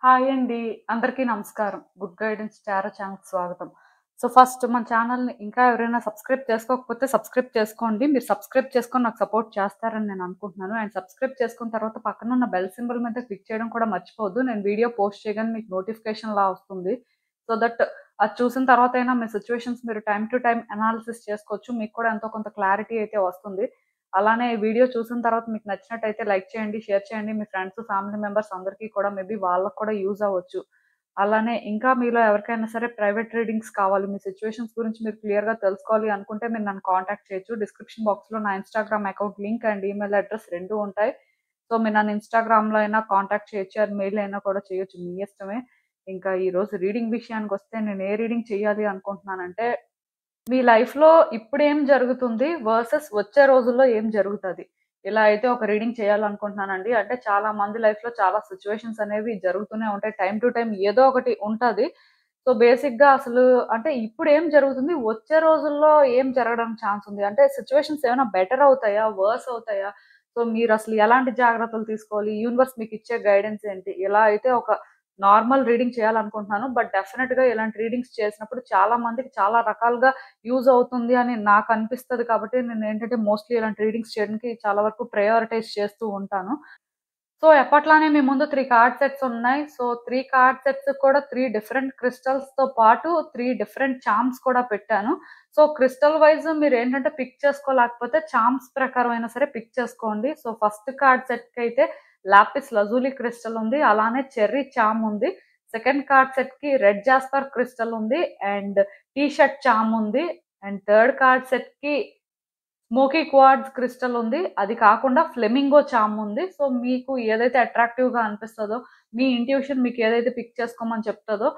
Hi అండి. అందరికీ నమస్కారం. గుడ్ గైడెన్స్ టారో ఛానల్‌కి స్వాగతం. ఫస్ట్ మన ఛానల్‌ని ఇంకా ఎవరైనా సబ్స్క్రైబ్ చేసుకోకపోతే సబ్స్క్రైబ్ చేసుకోండి. మీరు సబ్స్క్రైబ్ చేసుకొని నాకు సపోర్ట్ చేస్తారని నేను అనుకుంటున్నాను. అండ్ సబ్స్క్రైబ్ చేసుకున్న తర్వాత పక్కనున్న బెల్ సింబల్ మీద క్లిక్ చేయడం కూడా మర్చిపోవద్దు. నేను వీడియో పోస్ట్ చేయగానే మీకు నోటిఫికేషన్‌లా వస్తుంది. సో దట్ అది చూసిన తర్వాతైనా మీ సిట్యుయేషన్స్ మీరు టైమ్ టు టైమ్ అనాలిసిస్ చేసుకోవచ్చు. మీకు కూడా ఎంతో కొంత క్లారిటీ అయితే వస్తుంది. అలానే ఈ వీడియో చూసిన తర్వాత మీకు నచ్చినట్టయితే లైక్ చేయండి, షేర్ చేయండి. మీ ఫ్రెండ్స్, ఫ్యామిలీ మెంబర్స్ అందరికీ కూడా మేబీ వాళ్ళకి కూడా యూజ్ అవ్వచ్చు. అలానే ఇంకా మీలో ఎవరికైనా సరే ప్రైవేట్ రీడింగ్స్ కావాలి, మీ సిట్యుయేషన్స్ గురించి మీరు క్లియర్‌గా తెలుసుకోవాలి అనుకుంటే మీరు నన్ను కాంటాక్ట్ చేయొచ్చు. డిస్క్రిప్షన్ బాక్స్‌లో నా Instagram account link and email address 2 ఉంటాయి. సో మీరు నన్ను ఇన్‌స్టాగ్రామ్‌లో అయినా కాంటాక్ట్ చేయొచ్చు. ఆర్ మెయిల్ అయినా కూడా చేయొచ్చు. మీ ఇష్టమే. ఇంకా ఈరోజు రీడింగ్ విషయానికొస్తే నేను ఏ రీడింగ్ చేయాలి అనుకుంటున్నానంటే మీ లైఫ్‌లో ఇప్పుడేం జరుగుతుంది వర్సెస్ వచ్చే రోజుల్లో ఏం జరుగుతది? ఇలా అయితే ఒక రీడింగ్ చేయాలనుకుంటున్నానండి. అంటే చాలా మంది లైఫ్‌లో చాలా సిట్యుయేషన్స్ అనేవి జరుగుతూనే ఉంటాయి. టైమ్ టు టైమ్ ఏదో ఒకటి ఉంటది. బేసిక్‌గా అసలు అంటే ఇప్పుడేం జరుగుతుంది? వచ్చే రోజుల్లో ఏం జరగడం ఛాన్స్ ఉంది? అంటే సిట్యుయేషన్స్ ఏమైనా బెటర్ అవుతాయా? వర్స్ అవుతాయా? మీరసలు ఎలాంటి జాగ్రత్తలు తీసుకోవాలి? యూనివర్స్ మీకిచ్చే గైడెన్స్ ఏంటి? ఇలా అయితే ఒక నార్మల్ రీడింగ్ చేయాలనుకుంటున్నాను. బట్ డెఫినిట్‌గా ఇలాంటి రీడింగ్స్ చేసినప్పుడు చాలా మందికి చాలా రకాలుగా యూజ్ అవుతుంది అని నాకనిపిస్తది కాబట్టి నేనేంటంటే మోస్ట్‌లీ ఇలాంటి రీడింగ్స్ చేయడానికి చాలా వరకు ప్రయారిటైజ్ చేస్తూ ఉంటాను. ఎప్పట్లానే మీ ముందు 3 కార్డ్ సెట్స్ ఉన్నాయి. 3 కార్డ్ సెట్స్ కూడా 3 డిఫరెంట్ క్రిస్టల్స్‌తో పాటు 3 డిఫరెంట్ చార్మ్స్ కూడా పెట్టాను. క్రిస్టల్ వైస్ మీరేంటంటే పిక్ చేసుకోలేకపోతే చార్మ్స్ ప్రకారం అయినా సరే పిక్ చేసుకోండి. ఫస్ట్ కార్డ్ సెట్‌కైతే లాపిస్ లజూలి క్రిస్టల్ ఉంది. అలానే చెర్రీ చార్మ్ ఉంది. సెకండ్ కార్డ్ సెట్‌కి రెడ్ జాస్పర్ క్రిస్టల్ ఉంది. అండ్ టీ షర్ట్ చార్మ్ ఉంది. అండ్ థర్డ్ కార్డ్ సెట్‌కి స్మోకీ క్వార్ట్జ్ క్రిస్టల్ ఉంది. అది కాకుండా ఫ్లెమింగో చార్మ్ ఉంది. మీకు ఏదైతే అట్రాక్టివ్‌గా అనిపిస్తదో, మీ ఇంట్యూషన్ మీకు ఏదైతే పిక్ చేసుకోమని చెప్తదో,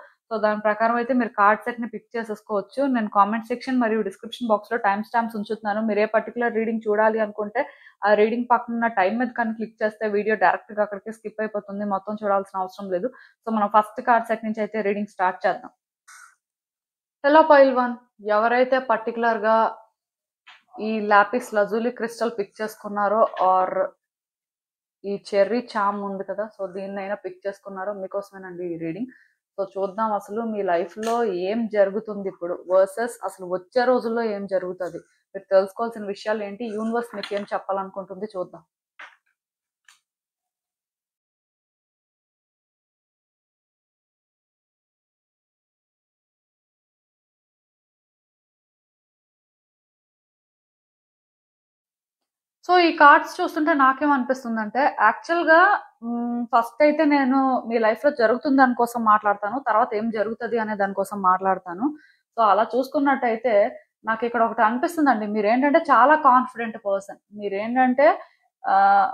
దాని ప్రకారం అయితే మీరు కార్డ్ సెట్‌ని పిక్ చేసేసుకోవచ్చు. నేను కామెంట్ సెక్షన్ మరియు డిస్క్రిప్షన్ బాక్స్‌లో టైమ్ స్టాంప్స్ ఉంచుతున్నాను. మీరు ఏ పర్టిక్యులర్ రీడింగ్ చూడాలి అనుకుంటే, ఆ రీడింగ్ పక్కనున్న టైమ్ మీద కానీ క్లిక్ చేస్తే వీడియో డైరెక్ట్‌గా అక్కడికే స్కిప్ అయిపోతుంది. మొత్తం చూడాల్సిన అవసరం లేదు. మనం ఫస్ట్ కార్డ్ సెట్ నుంచి అయితే రీడింగ్ స్టార్ట్ చేద్దాం. హలో పైల్ 1 ఎవరైతే పర్టిక్యులర్‌గా ఈ లాపిస్ లజూలి క్రిస్టల్ పిక్ చేసుకున్నారో ఆర్ ఈ చెర్రీ చామ్ ఉంది కదా! దీన్నైనా పిక్ చేసుకున్నారో మీకోసమేనండి ఈ రీడింగ్. చూద్దాం అసలు మీ లైఫ్‌లో ఏం జరుగుతుందిప్పుడు వర్సెస్ అసలు వచ్చే రోజుల్లో ఏం జరుగుతది? మీరు తెలుసుకోవాల్సిన విషయాలేంటి? యూనివర్స్ మీకేం చెప్పాలనుకుంటుంది చూద్దాం. ఈ కార్డ్స్ చూస్తుంటే నాకేమనిపిస్తుందంటే యాక్చువల్‌గా ఫస్ట్ అయితే నేను మీ లైఫ్‌లో జరుగుతున్న దాని కోసం మాట్లాడతాను. తర్వాత ఏం జరుగుతది అనే దాని కోసం మాట్లాడతాను. అలా చూసుకున్నట్టయితే నాకిక్కడ ఒకటి అనిపిస్తుందండి. మీరేంటంటే చాలా కాన్ఫిడెంట్ పర్సన్. మీరేంటంటే ఆహ్,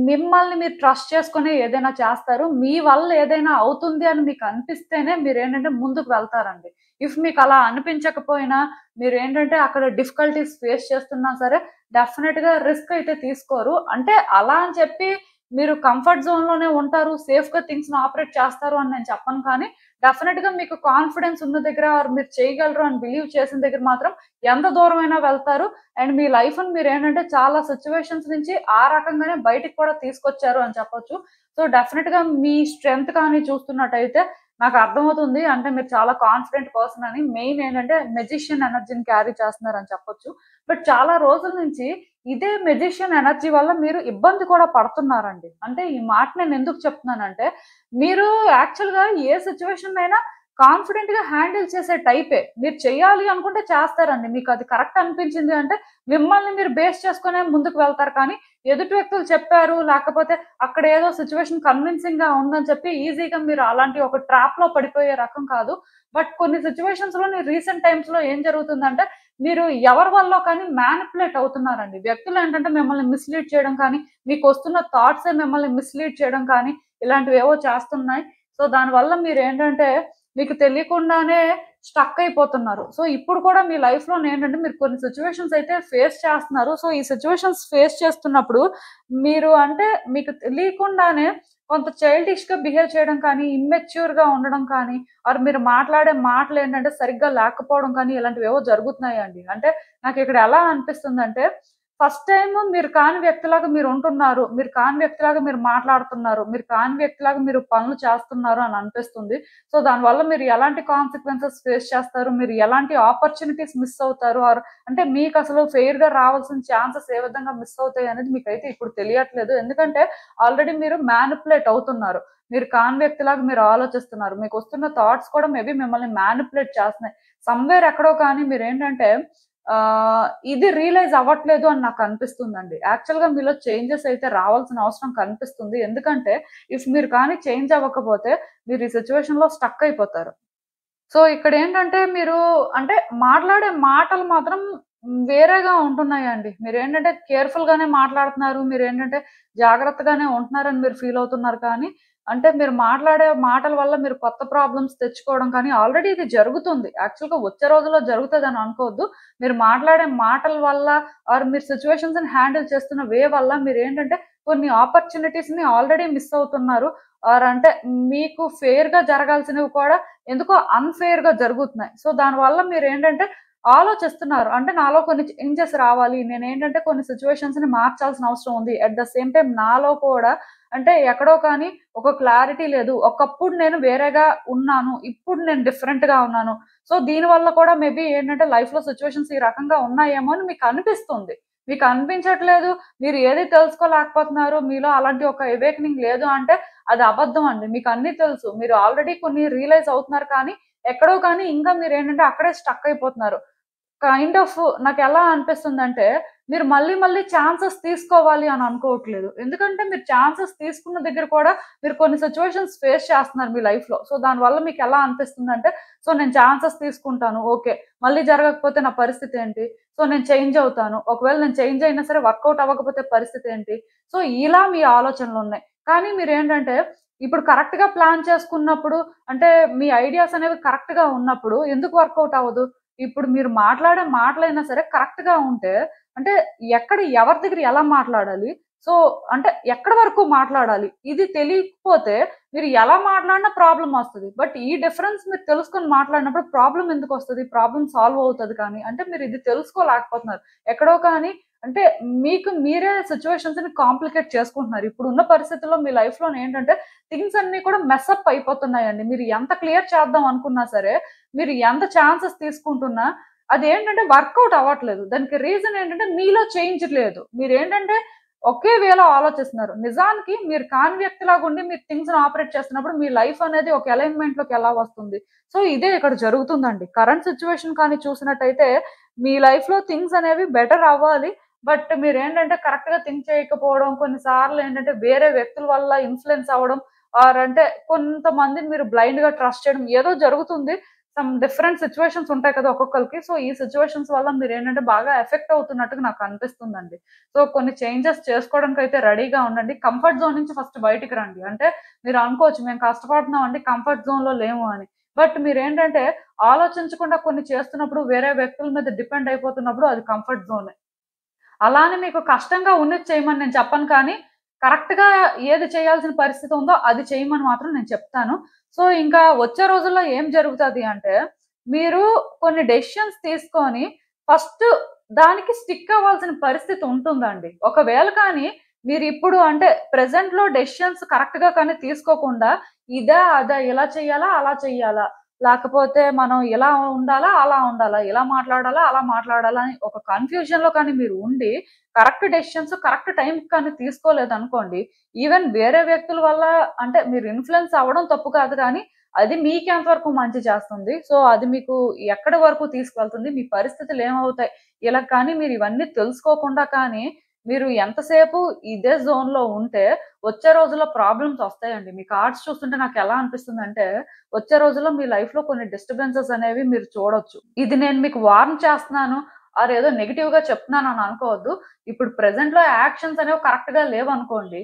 మిమ్మల్ని మీరు ట్రస్ట్ చేసుకొని ఏదైనా చేస్తారు. మీ వల్ల ఏదైనా అవుతుంది అని మీకు అనిపిస్తేనే మీరేంటంటే ముందుకు వెళ్తారండి. ఇఫ్ మీకలా అనిపించకపోయినా మీరేంటంటే అక్కడ డిఫికల్టీస్ ఫేస్ చేస్తున్నా సరే డెఫినిట్‌గా రిస్క్ అయితే తీసుకోరు. అంటే అలా అని చెప్పి మీరు కంఫర్ట్ జోన్‌లోనే ఉంటారు. సేఫ్‌గా థింగ్స్‌ని ఆపరేట్ చేస్తారు అని నేను చెప్పను కానీ, డెఫినిట్‌గా మీకు కాన్ఫిడెన్స్ ఉన్న దగ్గర ఆర్ మీరు చేయగలరు అని బిలీవ్ చేసిన దగ్గర మాత్రం ఎంత దూరమైనా వెళ్తారు. అండ్ మీ లైఫ్‌ని మీరేంటంటే చాలా సిట్యుయేషన్స్ నుంచి ఆ రకంగానే బయటికి కూడా తీసుకొచ్చారు అని చెప్పొచ్చు. డెఫినిట్‌గా మీ స్ట్రెంగ్త్ కానీ చూస్తున్నట్టయితే నాకు అర్థమవుతుంది. అంటే మీరు చాలా కాన్ఫిడెంట్ పర్సన్ అని. మెయిన్ ఏంటంటే మెజిషియన్ ఎనర్జీని క్యారీ చేస్తున్నారని చెప్పొచ్చు. బట్ చాలా రోజుల నుంచి ఇదే మెజిషియన్ ఎనర్జీ వల్ల మీరు ఇబ్బంది కూడా పడుతున్నారండి. అంటే ఈ మాట నేనెందుకు చెప్తున్నానంటే, మీరు యాక్చువల్‌గా ఏ సిట్యుయేషన్‌నైనా కాన్ఫిడెంట్‌గా హ్యాండిల్ చేసే టైపే. మీరు చేయాలి అనుకుంటే చేస్తారండి. మీకది కరెక్ట్ అనిపించింది అంటే, మిమ్మల్ని మీరు బేస్ చేసుకునే ముందుకు వెళ్తారు కానీ, ఎదుటి వ్యక్తులు చెప్పారు, లేకపోతే అక్కడ ఏదో సిట్యుయేషన్ కన్విన్సింగ్‌గా ఉందని చెప్పి ఈజీగా మీరు అలాంటి ఒక ట్రాప్‌లో పడిపోయే రకం కాదు. బట్ కొన్ని సిట్యుయేషన్స్‌లోని రీసెంట్ టైమ్స్‌లో ఏం జరుగుతుందంటే, మీరు ఎవరి వల్లో కానీ మ్యానిపులేట్ అవుతున్నారండి. వ్యక్తులేంటంటే మిమ్మల్ని మిస్‌లీడ్ చేయడం కానీ, మీకొస్తున్న థాట్సే మిమ్మల్ని మిస్‌లీడ్ చేయడం కానీ, ఇలాంటివేవో చేస్తున్నాయి. దానివల్ల మీరేంటంటే, మీకు తెలియకుండానే స్టక్ అయిపోతున్నారు. ఇప్పుడు కూడా మీ లైఫ్‌లోనేంటంటే, మీరు కొన్ని సిట్యుయేషన్స్ అయితే ఫేస్ చేస్తున్నారు. ఈ సిట్యుయేషన్స్ ఫేస్ చేస్తున్నప్పుడు, మీరు అంటే మీకు తెలియకుండానే కొంత చైల్డిష్‌గా బిహేవ్ చేయడం కానీ, ఇమ్మెచ్యూర్‌గా ఉండడం కానీ, ఆర్ మీరు మాట్లాడే మాటలేంటంటే సరిగ్గా లేకపోవడం కానీ, ఇలాంటివేవో జరుగుతున్నాయండి. అంటే నాకిక్కడ ఎలా అనిపిస్తుందంటే, ఫస్ట్ టైమ్ మీరు కాని వ్యక్తిలాగా మీరు ఉంటున్నారు. మీరు కాని వ్యక్తిలాగా మీరు మాట్లాడుతున్నారు. మీరు కాని వ్యక్తిలాగా మీరు పనులు చేస్తున్నారు అని అనిపిస్తుంది. సో, దానివల్ల మీరు ఎలాంటి కాన్సిక్వెన్సెస్ ఫేస్ చేస్తారు? మీరు ఎలాంటి ఆపర్చునిటీస్ మిస్ అవుతారు? అంటే మీకసలు ఫెయిర్‌గా రావాల్సిన ఛాన్సెస్ ఏ విధంగా మిస్ అవుతాయి అనేది మీకైతే ఇప్పుడు తెలియట్లేదు. ఎందుకంటే ఆల్రెడీ మీరు మ్యానిపులేట్ అవుతున్నారు. మీరు కాని వ్యక్తిలాగా మీరు ఆలోచిస్తున్నారు. మీకొస్తున్న థాట్స్ కూడా మేబీ మిమ్మల్ని మ్యానిపులేట్ చేస్తున్నాయి. సమ్‌వేర్ ఎక్కడో కానీ మీరేంటంటే ఇది రియలైజ్ అవ్వట్లేదు అని నాకు అనిపిస్తుందండి. యాక్చువల్‌గా మీలో చేంజెస్ అయితే రావాల్సిన అవసరం కనిపిస్తుంది. ఎందుకంటే మీరు కానీ చేంజ్ అవ్వకపోతే మీరు ఈ సిట్యుయేషన్‌లో స్టక్ అయిపోతారు. సో, ఇక్కడేంటంటే మీరు అంటే మాట్లాడే మాటలు మాత్రం వేరేగా ఉంటున్నాయండి. మీరేంటంటే కేర్‌ఫుల్‌గానే మాట్లాడుతున్నారు. మీరేంటంటే జాగ్రత్తగానే ఉంటున్నారని మీరు ఫీల్ అవుతున్నారు కానీ, అంటే మీరు మాట్లాడే మాటల వల్ల మీరు కొత్త ప్రాబ్లమ్స్ తెచ్చుకోవడం కానీ ఆల్రెడీ ఇది జరుగుతుంది. యాక్చువల్‌గా వచ్చే రోజుల్లో జరుగుతదని అనుకోవద్దు. మీరు మాట్లాడే మాటల వల్ల మీరు సిట్యుయేషన్స్‌ని హ్యాండిల్ చేస్తున్న వల్ల మీరేంటంటే కొన్ని ఆపర్చునిటీస్‌ని ఆల్రెడీ మిస్ అవుతున్నారు. అంటే మీకు ఫెయిర్‌గా జరగాల్సినవి కూడా ఎందుకో అన్‌ఫెయిర్‌గా జరుగుతున్నాయి. సో, దానివల్ల మీరేంటంటే ఆలోచిస్తున్నారు. అంటే నాలో కొన్ని చేంజెస్ రావాలి. నేనేంటంటే కొన్ని సిట్యుయేషన్స్‌ని మార్చాల్సిన అవసరం ఉంది. అట్ ద సేమ్ టైమ్ నాలో కూడా అంటే ఎక్కడో కానీ ఒక క్లారిటీ లేదు. ఒకప్పుడు నేను వేరేగా ఉన్నాను. ఇప్పుడు నేను డిఫరెంట్‌గా ఉన్నాను. సో, దీనివల్ల కూడా మేబీ ఏంటంటే లైఫ్‌లో సిట్యుయేషన్స్ ఈ రకంగా ఉన్నాయేమో అని మీకనిపిస్తుంది. మీకనిపించట్లేదు. మీరు ఏది తెలుసుకోలేకపోతున్నారు. మీలో అలాంటి ఒక అవేకెనింగ్ లేదు అంటే అది అబద్ధం అండి. మీకన్నీ తెలుసు. మీరు ఆల్రెడీ కొన్ని రియలైజ్ అవుతున్నారు కానీ, ఎక్కడో కానీ ఇంకా మీరేంటంటే అక్కడే స్టక్ అయిపోతున్నారు. కైండ్ ఆఫ్ నాకెలా అనిపిస్తుందంటే, మీరు మళ్ళీ మళ్ళీ ఛాన్సెస్ తీసుకోవాలి అని అనుకోవట్లేదు. ఎందుకంటే మీరు ఛాన్సెస్ తీసుకున్న దగ్గర కూడా మీరు కొన్ని సిట్యుయేషన్స్ ఫేస్ చేస్తున్నారు మీ లైఫ్‌లో. సో, దానివల్ల మీకెలా అనిపిస్తుందంటే, సో, నేను ఛాన్సెస్ తీసుకుంటాను. ఓకే. మళ్ళీ జరగకపోతే నా పరిస్థితి ఏంటి? సో, నేను చేంజ్ అవుతాను. ఒకవేళ నేను చేంజ్ అయినా సరే వర్కౌట్ అవ్వకపోతే పరిస్థితి ఏంటి? సో, ఇలా మీ ఆలోచనలున్నాయి. కానీ మీరేంటంటే, ఇప్పుడు కరెక్ట్‌గా ప్లాన్ చేసుకున్నప్పుడు అంటే మీ ఐడియాస్ అనేవి కరెక్ట్‌గా ఉన్నప్పుడు ఎందుకు వర్కౌట్ అవ్వదు? ఇప్పుడు మీరు మాట్లాడే మాటలైనా సరే కరెక్ట్‌గా ఉంటే, అంటే ఎవరి దగ్గర ఎలా మాట్లాడాలి? సో, అంటే ఎక్కడి వరకు మాట్లాడాలి? ఇది తెలియకపోతే మీరు ఎలా మాట్లాడినా ప్రాబ్లమొస్తది. బట్ ఈ డిఫరెన్స్ మీరు తెలుసుకొని మాట్లాడినప్పుడు ప్రాబ్లమ్ ఎందుకొస్తది? ప్రాబ్లమ్ సాల్వ్ అవుతది కానీ, అంటే మీరు ఇది తెలుసుకోలేకపోతున్నారు. ఎక్కడో కానీ అంటే మీకు మీరే సిట్యుయేషన్స్‌ని కాంప్లికేట్ చేసుకుంటున్నారు. ఇప్పుడున్న పరిస్థితుల్లో మీ లైఫ్‌లోనేంటంటే థింగ్స్ అన్నీ కూడా మెసప్ అయిపోతున్నాయండి. మీరు ఎంత క్లియర్ చేద్దాం అనుకున్నా సరే, మీరు ఎంత ఛాన్సెస్ తీసుకుంటున్నా, అదేంటంటే వర్కౌట్ అవ్వట్లేదు. దానికి రీజన్ ఏంటంటే మీలో చేంజ్ లేదు. మీరేంటంటే ఒకే వేలో ఆలోచిస్తున్నారు. నిజానికి మీరు కాని వ్యక్తిలాగుండి మీరు థింగ్స్‌ని ఆపరేట్ చేస్తున్నప్పుడు మీ లైఫ్ అనేది ఒక అలైన్‌మెంట్‌లోకి ఎలా వస్తుంది? సో, ఇదే ఇక్కడ జరుగుతుందండి. కరెంట్ సిట్యుయేషన్ కానీ చూసినట్టయితే మీ లైఫ్‌లో థింగ్స్ అనేవి బెటర్ అవ్వాలి. బట్ మీరేంటంటే కరెక్ట్‌గా థింక్ చేయకపోవడం, కొన్ని సార్లు ఏంటంటే వేరే వ్యక్తుల వల్ల ఇన్‌ఫ్లూయెన్స్ అవ్వడం అంటే కొంతమందిని మీరు బ్లైండ్‌గా ట్రస్ట్ చేయడం ఏదో జరుగుతుంది. సమ్ డిఫరెంట్ సిట్యుయేషన్స్ ఉంటాయి కదా! ఒక్కొక్కళ్ళకి. సో, ఈ సిట్యుయేషన్స్ వల్ల మీరేంటంటే బాగా ఎఫెక్ట్ అవుతున్నట్టుగా నాకు అనిపిస్తుందండి. సో, కొన్ని చేంజెస్ చేసుకోవడానికైతే రెడీగా ఉండండి. కంఫర్ట్ జోన్ నుంచి ఫస్ట్ బయటికి రండి. అంటే మీరు అనుకోవచ్చు మేము కష్టపడుతున్నామండి కంఫర్ట్ జోన్‌లో లేము అని. బట్ మీరేంటంటే ఆలోచించకుండా కొన్ని చేస్తున్నప్పుడు వేరే వ్యక్తుల మీద డిపెండ్ అయిపోతున్నప్పుడు అది కంఫర్ట్ జోనే. అలా అని మీకు కష్టంగా ఉన్నది చేయమని నేను చెప్పను కానీ, కరెక్ట్‌గా ఏది చేయాల్సిన పరిస్థితి ఉందో అది చేయమని మాత్రం నేను చెప్తాను. సో, ఇంకా వచ్చే రోజుల్లో ఏం జరుగుతది అంటే, మీరు కొన్ని డెసిషన్స్ తీసుకొని ఫస్ట్ దానికి స్టిక్ అవ్వాల్సిన పరిస్థితి ఉంటుందండి. ఒకవేళ కానీ మీరిప్పుడు అంటే ప్రెజెంట్‌లో డెసిషన్స్ కరెక్ట్‌గా కానీ తీసుకోకుండా ఇదా, అదా, ఇలా చేయాలా, అలా చేయాలా, లేకపోతే మనం ఇలా ఉండాలా, అలా ఉండాలా, ఇలా మాట్లాడాలా, అలా మాట్లాడాలా అని ఒక కన్‌ఫ్యూజన్‌లో కానీ మీరు ఉండి, కరెక్ట్ డెసిషన్స్ కరెక్ట్ టైంకి కానీ తీసుకోలేదనుకోండి, ఈవెన్ వేరే వ్యక్తుల వల్ల అంటే మీరు ఇన్‌ఫ్లూయెన్స్ అవ్వడం తప్పు కాదు కానీ, అది మీకెంత వరకు మంచి చేస్తుంది? సో, అది మీకు ఎక్కడి వరకు తీసుకెళ్తుంది? మీ పరిస్థితులు ఏమవుతాయి? ఇలా కానీ మీరు ఇవన్నీ తెలుసుకోకుండా కానీ, మీరు ఎంతసేపు ఇదే జోన్‌లో ఉంటే, వచ్చే రోజుల్లో ప్రాబ్లమ్స్ వస్తాయండి. మీ కార్డ్స్ చూస్తుంటే నాకెలా అనిపిస్తుందంటే వచ్చే రోజుల్లో మీ లైఫ్‌లో కొన్ని డిస్టర్బెన్సెస్ అనేవి మీరు చూడొచ్చు. ఇది నేను మీకు వార్న్ చేస్తున్నాను ఏదో నెగెటివ్‌గా చెప్తున్నానని అనుకోవద్దు. ఇప్పుడు ప్రెజెంట్‌లో యాక్షన్స్ అనేవి కరెక్ట్‌గా లేవనుకోండి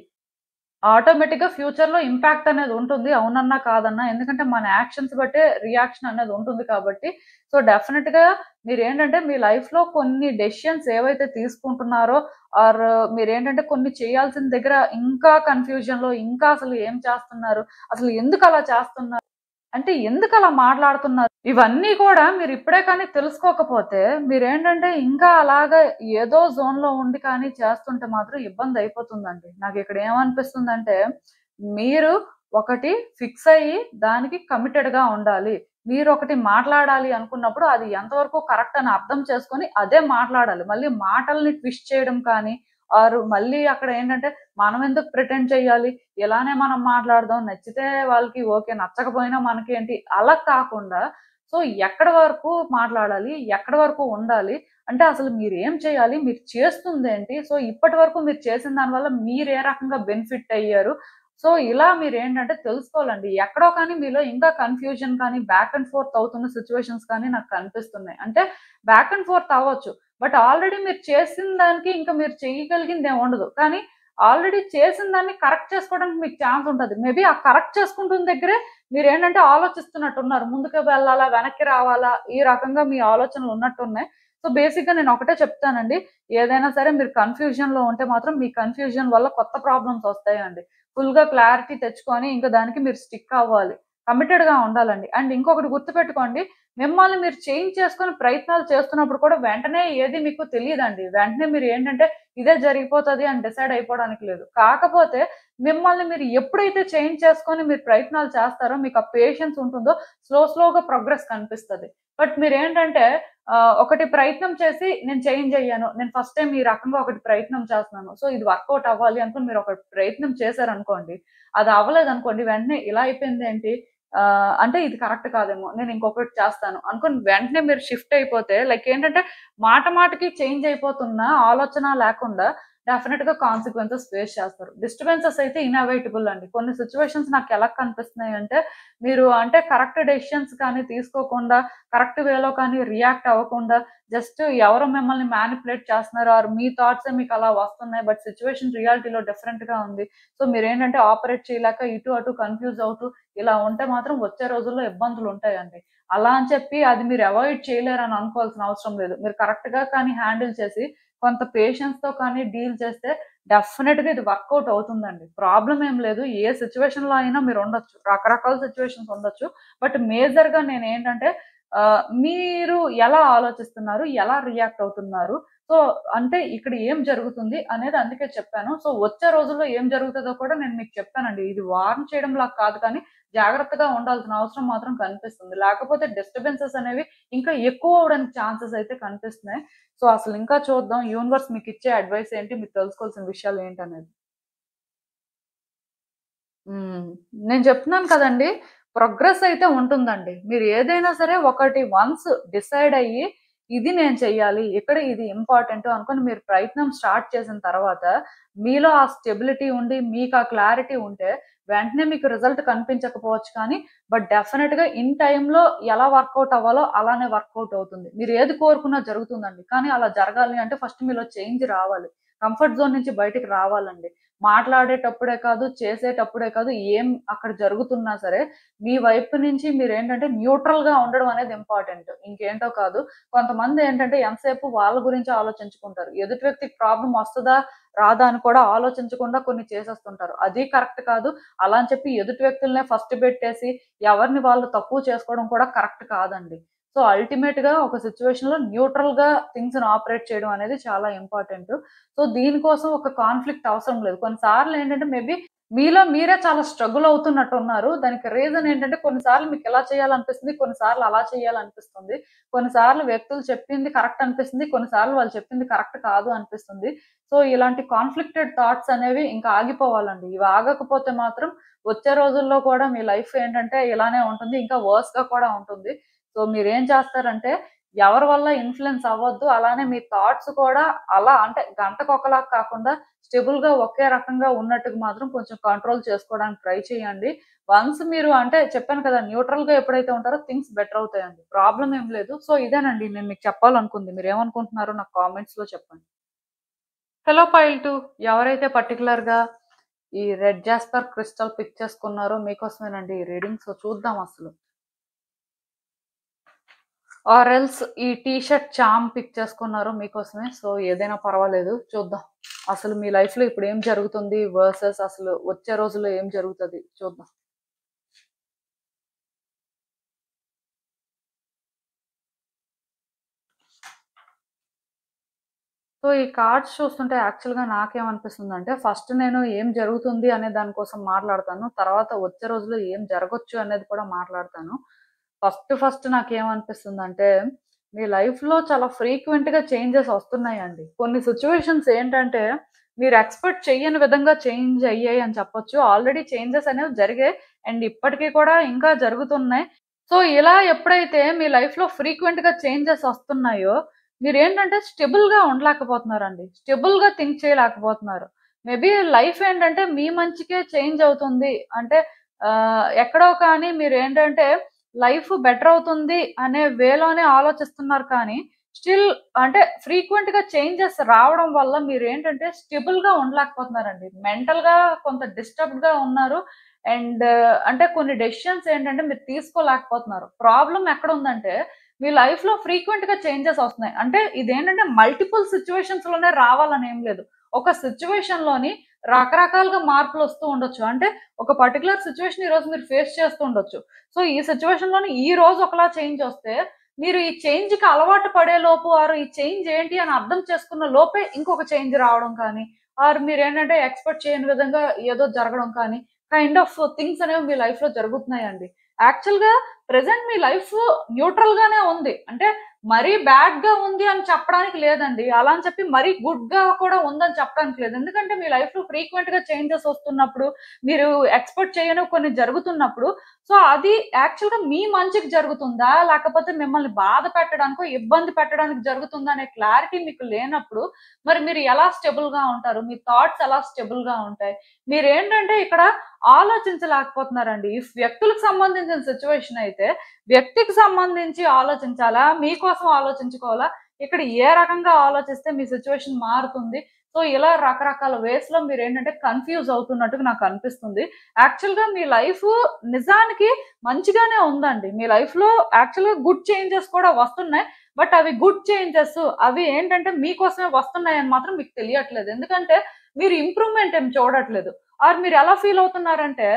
ఆటోమేటిక్‌గా ఫ్యూచర్‌లో ఇంపాక్ట్ అనేది ఉంటుంది. అవునన్నా, కాదన్నా. ఎందుకంటే మన యాక్షన్స్ బట్టే రియాక్షన్ అనేది ఉంటుంది కాబట్టి. సో, డెఫినిట్‌గా మీరేంటంటే మీ లైఫ్‌లో కొన్ని డెసిషన్స్ ఏవైతే తీసుకుంటున్నారో ఆర్ మీరేంటంటే కొన్ని చేయాల్సిన దగ్గర ఇంకా కన్‌ఫ్యూజన్‌లో ఇంకా అసలు ఏం చేస్తున్నారు? అసలు ఎందుకు అలా చేస్తున్నారు? అంటే ఎందుకు అలా మాట్లాడుతున్నారు? ఇవన్నీ కూడా మీరు ఇప్పుడే కానీ తెలుసుకోకపోతే మీరేంటంటే ఇంకా అలాగా ఏదో జోన్‌లో ఉండి కానీ చేస్తుంటే మాత్రం ఇబ్బంది అయిపోతుందండి. నాకిక్కడ ఏమనిపిస్తుందంటే మీరు ఒకటి ఫిక్స్ అయ్యి దానికి కమిటెడ్‌గా ఉండాలి. మీరొకటి మాట్లాడాలి అనుకున్నప్పుడు అది ఎంతవరకు కరెక్ట్ అని అర్థం చేసుకొని అదే మాట్లాడాలి. మళ్ళీ మాటల్ని ట్విస్ట్ చేయడం కానీ మళ్ళీ అక్కడ ఏంటంటే మనం ఎందుకు ప్రిటెండ్ చేయాలి? ఇలానే మనం మాట్లాడదాం. నచ్చితే వాళ్ళకి ఓకే. నచ్చకపోయినా మనకేంటి? అలా కాకుండా సో, ఎక్కడి వరకు మాట్లాడాలి? ఎక్కడి వరకు ఉండాలి? అంటే అసలు మీరేం చేయాలి? మీరు చేస్తుందేంటి? సో, ఇప్పటి వరకు మీరు చేసిన దాని వల్ల మీరే రకంగా బెనిఫిట్ అయ్యారు? సో, ఇలా మీరేంటంటే తెలుసుకోవాలండి. ఎక్కడో కానీ మీలో ఇంకా కన్‌ఫ్యూజన్ కానీ, బ్యాక్ అండ్ ఫోర్త్ అవుతున్న సిట్యుయేషన్స్ కానీ నాకు కనిపిస్తున్నాయి. అంటే బ్యాక్ అండ్ ఫోర్త్ అవ్వచ్చు. బట్ ఆల్రెడీ మీరు చేసిన దానికి ఇంకా మీరు చేయగలిగిందేం ఉండదు. కానీ ఆల్రెడీ చేసిన దాన్ని కరెక్ట్ చేసుకోవడానికి మీకు ఛాన్స్ ఉంటది. మేబీ ఆ కరెక్ట్ చేసుకుంటున్న దగ్గరే మీరేంటంటే ఆలోచిస్తున్నట్టున్నారు. ముందుకు వెళ్ళాలా? వెనక్కి రావాలా? ఈ రకంగా మీ ఆలోచనలు ఉన్నట్టున్నాయి. సో, బేసిక్‌గా నేను ఒకటే చెప్తానండి. ఏదైనా సరే మీరు కన్‌ఫ్యూజన్‌లో ఉంటే మాత్రం మీ కన్‌ఫ్యూజన్ వల్ల కొత్త ప్రాబ్లమ్స్ వస్తాయండి. ఫుల్‌గా క్లారిటీ తెచ్చుకొని ఇంక దానికి మీరు స్టిక్ అవ్వాలి. కమిటెడ్‌గా ఉండాలండి. అండ్ ఇంకొకటి గుర్తుపెట్టుకోండి. మిమ్మల్ని మీరు చేంజ్ చేసుకొని ప్రయత్నాలు చేస్తున్నప్పుడు కూడా వెంటనే ఏది మీకు తెలీదండి. వెంటనే మీరు ఏంటంటే ఇదే జరిగిపోతది అని డిసైడ్ అయిపోవడానికి లేదు. కాకపోతే మిమ్మల్ని మీరు ఎప్పుడైతే చేంజ్ చేసుకొని మీరు ప్రయత్నాలు చేస్తారో మీకు ఆ పేషెన్స్ ఉంటుందో స్లోగా ప్రోగ్రెస్ కనిపిస్తది. బట్ మీరేంటంటే ఒకటి ప్రయత్నం చేసి నేను చేంజ్ అయ్యాను. నేను ఫస్ట్ టైమ్ ఈ రకంగా ఒకటి ప్రయత్నం చేస్తున్నాను. సో, ఇది వర్కౌట్ అవ్వాలి అనుకుని మీరు ఒక ప్రయత్నం చేశారనుకోండి. అది అవ్వలేదనుకోండి వెంటనే ఇలా అయిపోయిందేంటి? అంటే ఇది కరెక్ట్ కాదేమో. నేను ఇంకొకటి చేస్తాను అనుకోని వెంటనే మీరు షిఫ్ట్ అయిపోతే లైక్ ఏంటంటే మాటకి చేంజ్ అయిపోతున్న ఆలోచన లేకుండా డెఫినిట్‌గా కాన్సిక్వెన్సెస్ ఫేస్ చేస్తారు. డిస్టర్బెన్సెస్ అయితే ఇన్‌ఎవిటబుల్ అండి. కొన్ని సిట్యుయేషన్స్ నాకెలా కనిపిస్తున్నాయంటే మీరు అంటే కరెక్ట్ డెసిషన్స్ కానీ తీసుకోకుండా, కరెక్ట్ వేలో కానీ రియాక్ట్ అవ్వకుండా జస్ట్ ఎవరో మిమ్మల్ని మ్యానిప్యులేట్ చేస్తున్నారు ఆర్ మీ థాట్సే మీకలా వస్తున్నాయి. బట్ సిట్యుయేషన్ రియాలిటీలో డిఫరెంట్‌గా ఉంది. సో, మీరేంటంటే ఆపరేట్ చేయలేక ఇటు అటు కన్‌ఫ్యూజ్ అవుతూ ఇలా ఉంటే మాత్రం వచ్చే రోజుల్లో ఇబ్బందులుంటాయండి. అలా అని చెప్పి అది మీరు అవాయిడ్ చేయలేరని అనుకోవాల్సిన అవసరం లేదు. మీరు కరెక్ట్‌గా కానీ హ్యాండిల్ చేసి కొంత పేషెన్స్‌తో కానీ డీల్ చేస్తే డెఫినిట్‌గా ఇది వర్కౌట్ అవుతుందండి. ప్రాబ్లమ్ ఏం లేదు. ఏ సిట్యుయేషన్‌లో అయినా మీరుండొచ్చు. రకరకాల సిట్యుయేషన్స్ ఉండొచ్చు. బట్ మేజర్‌గా నేనేంటంటే మీరు ఎలా ఆలోచిస్తున్నారు? ఎలా రియాక్ట్ అవుతున్నారు? సో, అంటే ఇక్కడ ఏం జరుగుతుంది అనేది అందుకే చెప్పాను. సో, వచ్చే రోజుల్లో ఏం జరుగుతదో కూడా నేను మీకు చెప్పానండి. ఇది వార్న్ చేయడంలా కాదు కానీ జాగ్రత్తగా ఉండాల్సిన అవసరం మాత్రం కనిపిస్తుంది. లేకపోతే డిస్టర్బెన్సెస్ అనేవి ఇంకా ఎక్కువ అవ్వడానికి ఛాన్సెస్ అయితే కనిపిస్తున్నాయి. సో, అసలింకా చూద్దాం యూనివర్స్ మీకిచ్చే అడ్వైస్ ఏంటి? మీరు తెలుసుకోవాల్సిన విషయాలు ఏంటనేది. హ్మ్. నేను చెప్తున్నాను కదండీ! ప్రోగ్రెస్ అయితే ఉంటుందండి. మీరు ఏదైనా సరే ఒకటి వన్స్ డిసైడ్ అయ్యి, ఇది నేను చెయ్యాలి. ఇక్కడ ఇది ఇంపార్టెంటు అనుకోని మీరు ప్రయత్నం స్టార్ట్ చేసిన తర్వాత, మీలో ఆ స్టెబిలిటీ ఉండి, మీకు ఆ క్లారిటీ ఉంటే, వెంటనే మీకు రిజల్ట్ కనిపించకపోవచ్చు కానీ, బట్ డెఫినిట్‌గా ఇన్ టైమ్‌లో ఎలా వర్కౌట్ అవ్వాలో అలానే వర్కౌట్ అవుతుంది. మీరు ఏది కోరుకున్నా జరుగుతుందండి. కానీ అలా జరగాలి అంటే ఫస్ట్ మీలో చేంజ్ రావాలి. కంఫర్ట్ జోన్ నుంచి బయటికి రావాలండి. మాట్లాడేటప్పుడే కాదు, చేసేటప్పుడే కాదు, ఏం అక్కడ జరుగుతున్నా సరే, మీ వైపు నుంచి మీరేంటంటే న్యూట్రల్‌గా ఉండడం అనేది ఇంపార్టెంట్. ఇంకేంటో కాదు. కొంతమందేంటంటే ఎంతసేపు వాళ్ళ గురించే ఆలోచించుకుంటారు. ఎదుటి వ్యక్తికి ప్రాబ్లమ్ వస్తదా? రాదా? అని కూడా ఆలోచించకుండా కొన్ని చేసేస్తుంటారు. అది కరెక్ట్ కాదు. అలా అని చెప్పి ఎదుటి వ్యక్తులనే ఫస్ట్ పెట్టేసి, ఎవరిని వాళ్ళు తక్కువ చేసుకోవడం కూడా కరెక్ట్ కాదండి. సో, అల్టిమేట్‌గా ఒక సిట్యుయేషన్‌లో న్యూట్రల్‌గా థింగ్స్‌ని ఆపరేట్ చేయడం అనేది చాలా ఇంపార్టెంటు. సో, దీనికోసం ఒక కాన్‌ఫ్లిక్ట్ అవసరం లేదు. కొన్నిసార్లు ఏంటంటే మేబీ మీలో మీరే చాలా స్ట్రగుల్ అవుతున్నట్టున్నారు. దానికి రీజన్ ఏంటంటే కొన్నిసార్లు మీకు ఇలా చేయాలనిపిస్తుంది. కొన్నిసార్లు అలా చేయాలనిపిస్తుంది. కొన్నిసార్లు వ్యక్తులు చెప్పింది కరెక్ట్ అనిపిస్తుంది. కొన్నిసార్లు వాళ్ళు చెప్పింది కరెక్ట్ కాదు అనిపిస్తుంది. సో, ఇలాంటి కాన్‌ఫ్లిక్టెడ్ థాట్స్ అనేవి ఇంకా ఆగిపోవాలండి. ఇవి ఆగకపోతే మాత్రం వచ్చే రోజుల్లో కూడా మీ లైఫ్ ఏంటంటే ఇలానే ఉంటుంది. ఇంకా వర్స్‌గా కూడా ఉంటుంది. సో, మీరేం చేస్తారంటే ఎవరి వల్ల ఇన్‌ఫ్లూయెన్స్ అవ్వద్దు. అలానే మీ థాట్స్ కూడా అలా అంటే గంటకొకలా కాకుండా స్టేబుల్‌గా ఒకే రకంగా ఉన్నట్టుగా మాత్రం కొంచెం కంట్రోల్ చేసుకోవడానికి ట్రై చేయండి. వన్స్ మీరు అంటే చెప్పాను కదా! న్యూట్రల్‌గా ఎప్పుడైతే ఉంటారో థింగ్స్ బెటర్ అవుతాయండి. ప్రాబ్లమ్ ఏం లేదు. సో, ఇదేనండి నేను మీకు చెప్పాలనుకుంది. మీరేమనుకుంటున్నారో నాకు కామెంట్స్‌లో చెప్పండి. హలో పైల్ 2 ఎవరైతే పర్టిక్యులర్‌గా ఈ రెడ్ జాస్పర్ క్రిస్టల్ పిక్ చేసుకున్నారో మీకోసమేనండి ఈ రీడింగ్. సో, చూద్దాం అసలు. ఆర్ ఎల్స్ ఈ టీ షర్ట్ చామ్ పిక్ చేసుకున్నారు మీకోసమే. సో, ఏదైనా పర్వాలేదు చూద్దాం. అసలు మీ లైఫ్‌లో ఇప్పుడు ఏం జరుగుతుంది వర్సెస్ అసలు వచ్చే రోజుల్లో ఏం జరుగుతది చూద్దాం. సో, ఈ కార్డ్స్ చూస్తుంటే యాక్చువల్‌గా నాకేమనిపిస్తుందంటే, ఫస్ట్ నేను ఏం జరుగుతుంది అనే దాని కోసం మాట్లాడతాను. తర్వాత వచ్చే రోజుల్లో ఏం జరగొచ్చు అనేది కూడా మాట్లాడతాను. ఫస్ట్ నాకేమనిపిస్తుందంటే, మీ లైఫ్‌లో చాలా ఫ్రీక్వెంట్‌గా చేంజెస్ వస్తున్నాయండి. కొన్ని సిట్యుయేషన్స్ ఏంటంటే, మీరు ఎక్స్‌పెక్ట్ చెయ్యని విధంగా చేంజ్ అయ్యాయి అని చెప్పొచ్చు. ఆల్రెడీ చేంజెస్ అనేవి జరిగాయి. అండ్ ఇప్పటికి కూడా ఇంకా జరుగుతున్నాయి. సో, ఇలా ఎప్పుడైతే మీ లైఫ్‌లో ఫ్రీక్వెంట్‌గా చేంజెస్ వస్తున్నాయో, మీరేంటంటే స్టెబుల్‌గా ఉండలేకపోతున్నారండి. స్టెబుల్‌గా థింక్ చేయలేకపోతున్నారు. మేబీ లైఫ్ ఏంటంటే మీ మంచికే చేంజ్ అవుతుంది. అంటే ఎక్కడో కానీ మీరేంటంటే లైఫ్ బెటర్ అవుతుంది అనే వేలోనే ఆలోచిస్తున్నారు కానీ, స్టిల్ అంటే ఫ్రీక్వెంట్‌గా చేంజెస్ రావడం వల్ల మీరేంటంటే స్టెబుల్‌గా ఉండలేకపోతున్నారండి. మెంటల్‌గా కొంత డిస్టర్బ్డ్‌గా ఉన్నారు. అండ్ అంటే కొన్ని డెసిషన్స్ ఏంటంటే మీరు తీసుకోలేకపోతున్నారు. ప్రాబ్లమ్ ఎక్కడుందంటే మీ లైఫ్‌లో ఫ్రీక్వెంట్‌గా చేంజెస్ వస్తున్నాయి. అంటే ఇదేంటంటే మల్టిపుల్ సిట్యుయేషన్స్‌లోనే రావాలని ఏం లేదు. ఒక సిట్యుయేషన్‌లోని రకరకాలుగా మార్పులొస్తూ ఉండొచ్చు. అంటే ఒక పర్టిక్యులర్ సిట్యుయేషన్ ఈరోజు మీరు ఫేస్ చేస్తూ ఉండొచ్చు. సో, ఈ సిట్యుయేషన్‌లోని ఈ రోజు ఒకలా చేంజ్ వస్తే, మీరు ఈ చేంజ్‌కి అలవాటు పడేలోపు ఆర్ ఈ చేంజ్ ఏంటి అని అర్థం చేసుకున్న లోపే ఇంకొక చేంజ్ రావడం కానీ, ఆర్ మీరేంటంటే ఎక్స్‌పెక్ట్ చేయని విధంగా ఏదో జరగడం కానీ, కైండ్ ఆఫ్ థింగ్స్ అనేవి మీ లైఫ్‌లో జరుగుతున్నాయండి. యాక్చువల్‌గా ప్రెజెంట్ మీ లైఫ్ న్యూట్రల్‌గానే ఉంది. అంటే మరీ బ్యాడ్‌గా ఉంది అని చెప్పడానికి లేదండి. అలా అని చెప్పి మరీ గుడ్‌గా కూడా ఉందని చెప్పడానికి లేదు. ఎందుకంటే మీ లైఫ్‌లో ఫ్రీక్వెంట్‌గా చేంజెస్ వస్తున్నప్పుడు, మీరు ఎక్స్‌పెక్ట్ చేయనివి కొన్ని జరుగుతున్నప్పుడు, సో, అది యాక్చువల్‌గా మీ మంచికి జరుగుతుందా? లేకపోతే మిమ్మల్ని బాధ పెట్టడానికో, ఇబ్బంది పెట్టడానికి జరుగుతుందా అనే క్లారిటీ మీకు లేనప్పుడు, మరి మీరు ఎలా స్టెబుల్‌గా ఉంటారు? మీ థాట్స్ ఎలా స్టెబుల్‌గా ఉంటాయి? మీరేంటంటే ఇక్కడ ఆలోచించలేకపోతున్నారండి. ఇఫ్ వ్యక్తులకు సంబంధించిన సిట్యుయేషన్ అయితే, వ్యక్తికి సంబంధించి ఆలోచించాలా? మీకోసం ఆలోచించుకోవాలా? ఇక్కడ ఏ రకంగా ఆలోచిస్తే మీ సిట్యుయేషన్ మారుతుంది? సో, ఇలా రకరకాల వేస్‌లో మీరేంటంటే కన్‌ఫ్యూజ్ అవుతున్నట్టుగా నాకనిపిస్తుంది. యాక్చువల్‌గా మీ లైఫు నిజానికి మంచిగానే ఉందండి. మీ లైఫ్‌లో యాక్చువల్‌గా గుడ్ చేంజెస్ కూడా వస్తున్నాయి. బట్ అవి గుడ్ చేంజెస్ అవి ఏంటంటే మీకోసమే వస్తున్నాయని మాత్రం మీకు తెలియట్లేదు. ఎందుకంటే మీరు ఇంప్రూవ్‌మెంట్ ఏం చూడట్లేదు. ఆర్ మీరెలా ఫీల్ అవుతున్నారంటే,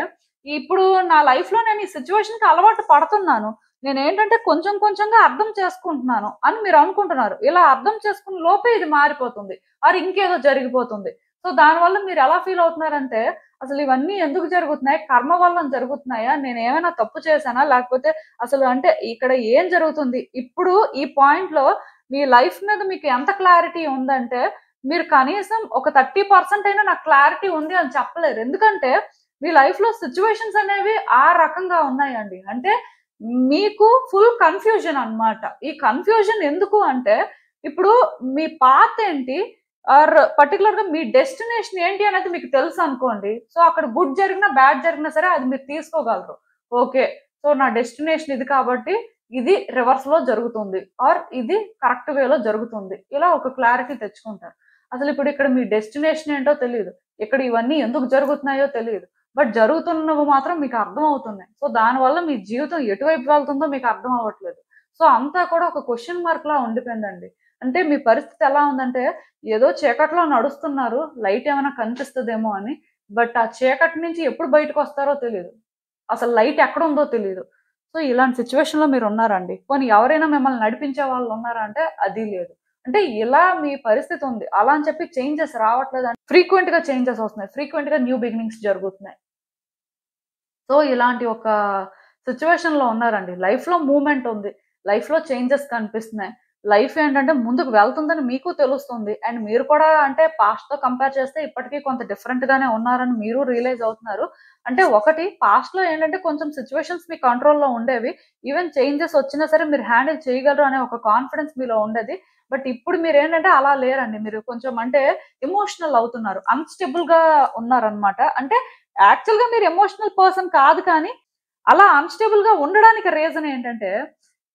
ఇప్పుడు నా లైఫ్‌లో నేను ఈ సిట్యుయేషన్‌కి అలవాటు పడుతున్నాను. నేనేంటంటే కొంచెం కొంచెంగా అర్థం చేసుకుంటున్నాను అని మీరనుకుంటున్నారు. ఇలా అర్థం చేసుకున్న లోపే ఇది మారిపోతుంది. ఆర్ ఇంకేదో జరిగిపోతుంది. సో, దానివల్ల మీరెలా ఫీల్ అవుతున్నారంటే, అసలు ఇవన్నీ ఎందుకు జరుగుతున్నాయి? కర్మ వలన జరుగుతున్నాయా? నేనేమైనా తప్పు చేశానా? లేకపోతే అసలు అంటే ఇక్కడ ఏం జరుగుతుంది? ఇప్పుడు ఈ పాయింట్‌లో మీ లైఫ్ మీద మీకు ఎంత క్లారిటీ ఉందంటే, మీరు కనీసం ఒక 30% అయినా నాకు క్లారిటీ ఉంది అని చెప్పలేరు. ఎందుకంటే మీ లైఫ్‌లో సిట్యుయేషన్స్ అనేవి ఆ రకంగా ఉన్నాయండి. అంటే మీకు ఫుల్ కన్‌ఫ్యూజన్ అన్నమాట. ఈ కన్‌ఫ్యూజన్ ఎందుకు అంటే, ఇప్పుడు మీ పాత్ ఏంటి? ఆర్ పర్టిక్యులర్‌గా మీ డెస్టినేషన్ ఏంటి అనేది మీకు తెలుసనుకోండి. సో, అక్కడ గుడ్ జరిగినా, బ్యాడ్ జరిగినా సరే అది మీరు తీసుకోగలరు. ఓకే. సో, నా డెస్టినేషన్ ఇది కాబట్టి, ఇది రివర్స్‌లో జరుగుతుంది. ఆర్ ఇది కరెక్ట్ వేలో జరుగుతుంది. ఇలా ఒక క్లారిటీ తెచ్చుకుంటారు. అసలిప్పుడు ఇక్కడ మీ డెస్టినేషన్ ఏంటో తెలీదు. ఇక్కడ ఇవన్నీ ఎందుకు జరుగుతున్నాయో తెలీదు. బట్ జరుగుతున్నవి మాత్రం మీకు అర్థమవుతున్నాయి. సో, దానివల్ల మీ జీవితం ఎటువైపు వెళ్తుందో మీకు అర్థం అవ్వట్లేదు. సో, అంతా కూడా ఒక క్వెషన్ మార్క్‌లా ఉండిపోయిందండి. అంటే మీ పరిస్థితి ఎలా ఉందంటే, ఏదో చీకట్లో నడుస్తున్నారు. లైట్ ఏమైనా కనిపిస్తదేమో అని. బట్ ఆ చీకటి నుంచి ఎప్పుడు బయటకొస్తారో తెలీదు. అసలు లైట్ ఎక్కడుందో తెలీదు. సో, ఇలాంటి సిట్యుయేషన్‌లో మీరున్నారండి. పోనీ ఎవరైనా మిమ్మల్ని నడిపించే వాళ్ళున్నారా అంటే అది లేదు. అంటే ఇలా మీ పరిస్థితి ఉంది. అలా అని చెప్పి చేంజెస్ రావట్లేదంటే ఫ్రీక్వెంట్‌గా చేంజెస్ వస్తున్నాయి. ఫ్రీక్వెంట్‌గా న్యూ బిగినింగ్స్ జరుగుతున్నాయి. సో, ఇలాంటి ఒక సిట్యుయేషన్‌లో ఉన్నారండి. లైఫ్‌లో మూవ్‌మెంట్ ఉంది. లైఫ్‌లో చేంజెస్ కనిపిస్తున్నాయి. లైఫ్ ఏంటంటే ముందుకు వెళ్తుందని మీకు తెలుస్తుంది. అండ్ మీరు కూడా అంటే పాస్ట్‌తో కంపేర్ చేస్తే ఇప్పటికి కొంత డిఫరెంట్‌గానే ఉన్నారని మీరు రియలైజ్ అవుతున్నారు. అంటే ఒకటి పాస్ట్‌లో ఏంటంటే కొంచెం సిట్యుయేషన్స్ మీ కంట్రోల్‌లో ఉండేవి. ఈవెన్ చేంజెస్ వచ్చినా సరే మీరు హ్యాండిల్ చేయగలరు అనే ఒక కాన్ఫిడెన్స్ మీలో ఉండేది. బట్ ఇప్పుడు మీరేంటంటే అలా లేరండి. మీరు కొంచెం అంటే ఎమోషనల్ అవుతున్నారు. అన్‌స్టేబుల్‌గా ఉన్నారనమాట. అంటే యాక్చువల్‌గా మీరు ఎమోషనల్ పర్సన్ కాదు కానీ, అలా అన్‌స్టేబుల్‌గా ఉండడానికి రీజన్ ఏంటంటే,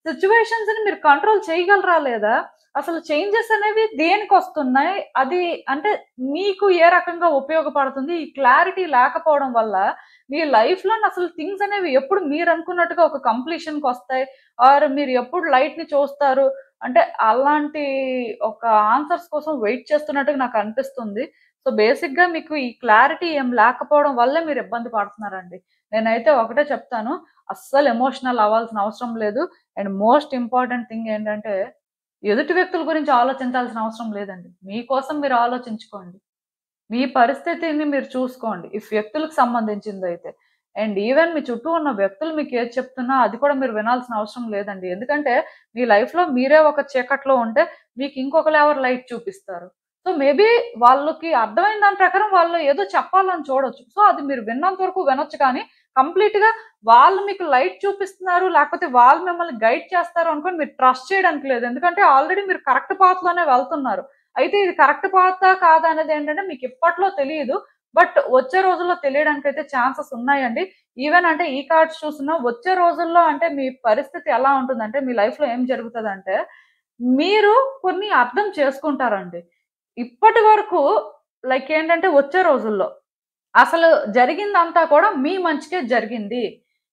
సిట్యుయేషన్స్‌ని మీరు కంట్రోల్ చేయగలరా లేదా? అసలు చేంజెస్ అనేవి దేనికొస్తున్నాయి? అది అంటే మీకు ఏ రకంగా ఉపయోగపడుతుంది? ఈ క్లారిటీ లేకపోవడం వల్ల మీ లైఫ్‌లోని అసలు థింగ్స్ అనేవి ఎప్పుడు మీరనుకున్నట్టుగా ఒక కంప్లీషన్‌కొస్తాయి. ఆర్ మీరు ఎప్పుడు లైట్‌ని చూస్తారు. అంటే అలాంటి ఒక ఆన్సర్స్ కోసం వెయిట్ చేస్తున్నట్టుగా నాకనిపిస్తుంది. సో, బేసిక్‌గా మీకు ఈ క్లారిటీ ఏం లేకపోవడం వల్లే మీరు ఇబ్బంది పడుతున్నారండి. నేనైతే ఒకటే చెప్తాను. అస్సలు ఎమోషనల్ అవ్వాల్సిన అవసరం లేదు. అండ్ మోస్ట్ ఇంపార్టెంట్ థింగ్ ఏంటంటే ఎదుటి వ్యక్తుల గురించి ఆలోచించాల్సిన అవసరం లేదండి. మీకోసం మీరు ఆలోచించుకోండి. మీ పరిస్థితిని మీరు చూసుకోండి. ఇఫ్ వ్యక్తులకు సంబంధించిందైతే. అండ్ ఈవెన్ మీ చుట్టూ ఉన్న వ్యక్తులు మీకేది చెప్తున్నా అది కూడా మీరు వినాల్సిన అవసరం లేదండి. ఎందుకంటే మీ లైఫ్‌లో మీరే ఒక చీకట్లో ఉంటే మీకు ఇంకొకళ్ళెవరు లైట్ చూపిస్తారు. సో, మేబీ వాళ్ళకి అర్థమైన దాని ప్రకారం వాళ్ళు ఏదో చెప్పాలని చూడొచ్చు. సో, అది మీరు విన్నంత వరకు వినొచ్చు కానీ కంప్లీట్‌గా వాళ్ళు మీకు లైట్ చూపిస్తున్నారు, లేకపోతే వాళ్ళు మిమ్మల్ని గైడ్ చేస్తారు అనుకోని మీరు ట్రస్ట్ చేయడానికి లేదు. ఎందుకంటే ఆల్రెడీ మీరు కరెక్ట్ పాత్‌లోనే వెళ్తున్నారు. అయితే ఇది కరెక్ట్ పాతా కాదా అనేదేంటంటే మీకు ఇప్పట్లో తెలీదు. బట్ వచ్చే రోజుల్లో తెలియడానికైతే ఛాన్సెస్ ఉన్నాయండి. ఈవెన్ అంటే ఈ కార్డ్స్ చూసినా వచ్చే రోజుల్లో అంటే మీ పరిస్థితి ఎలా ఉంటుందంటే మీ లైఫ్‌లో ఏం జరుగుతదంటే, మీరు కొన్ని అర్థం చేసుకుంటారండి. ఇప్పటి వరకు లైక్ ఏంటంటే వచ్చే రోజుల్లో అసలు జరిగిందంతా కూడా మీ మంచికే జరిగింది.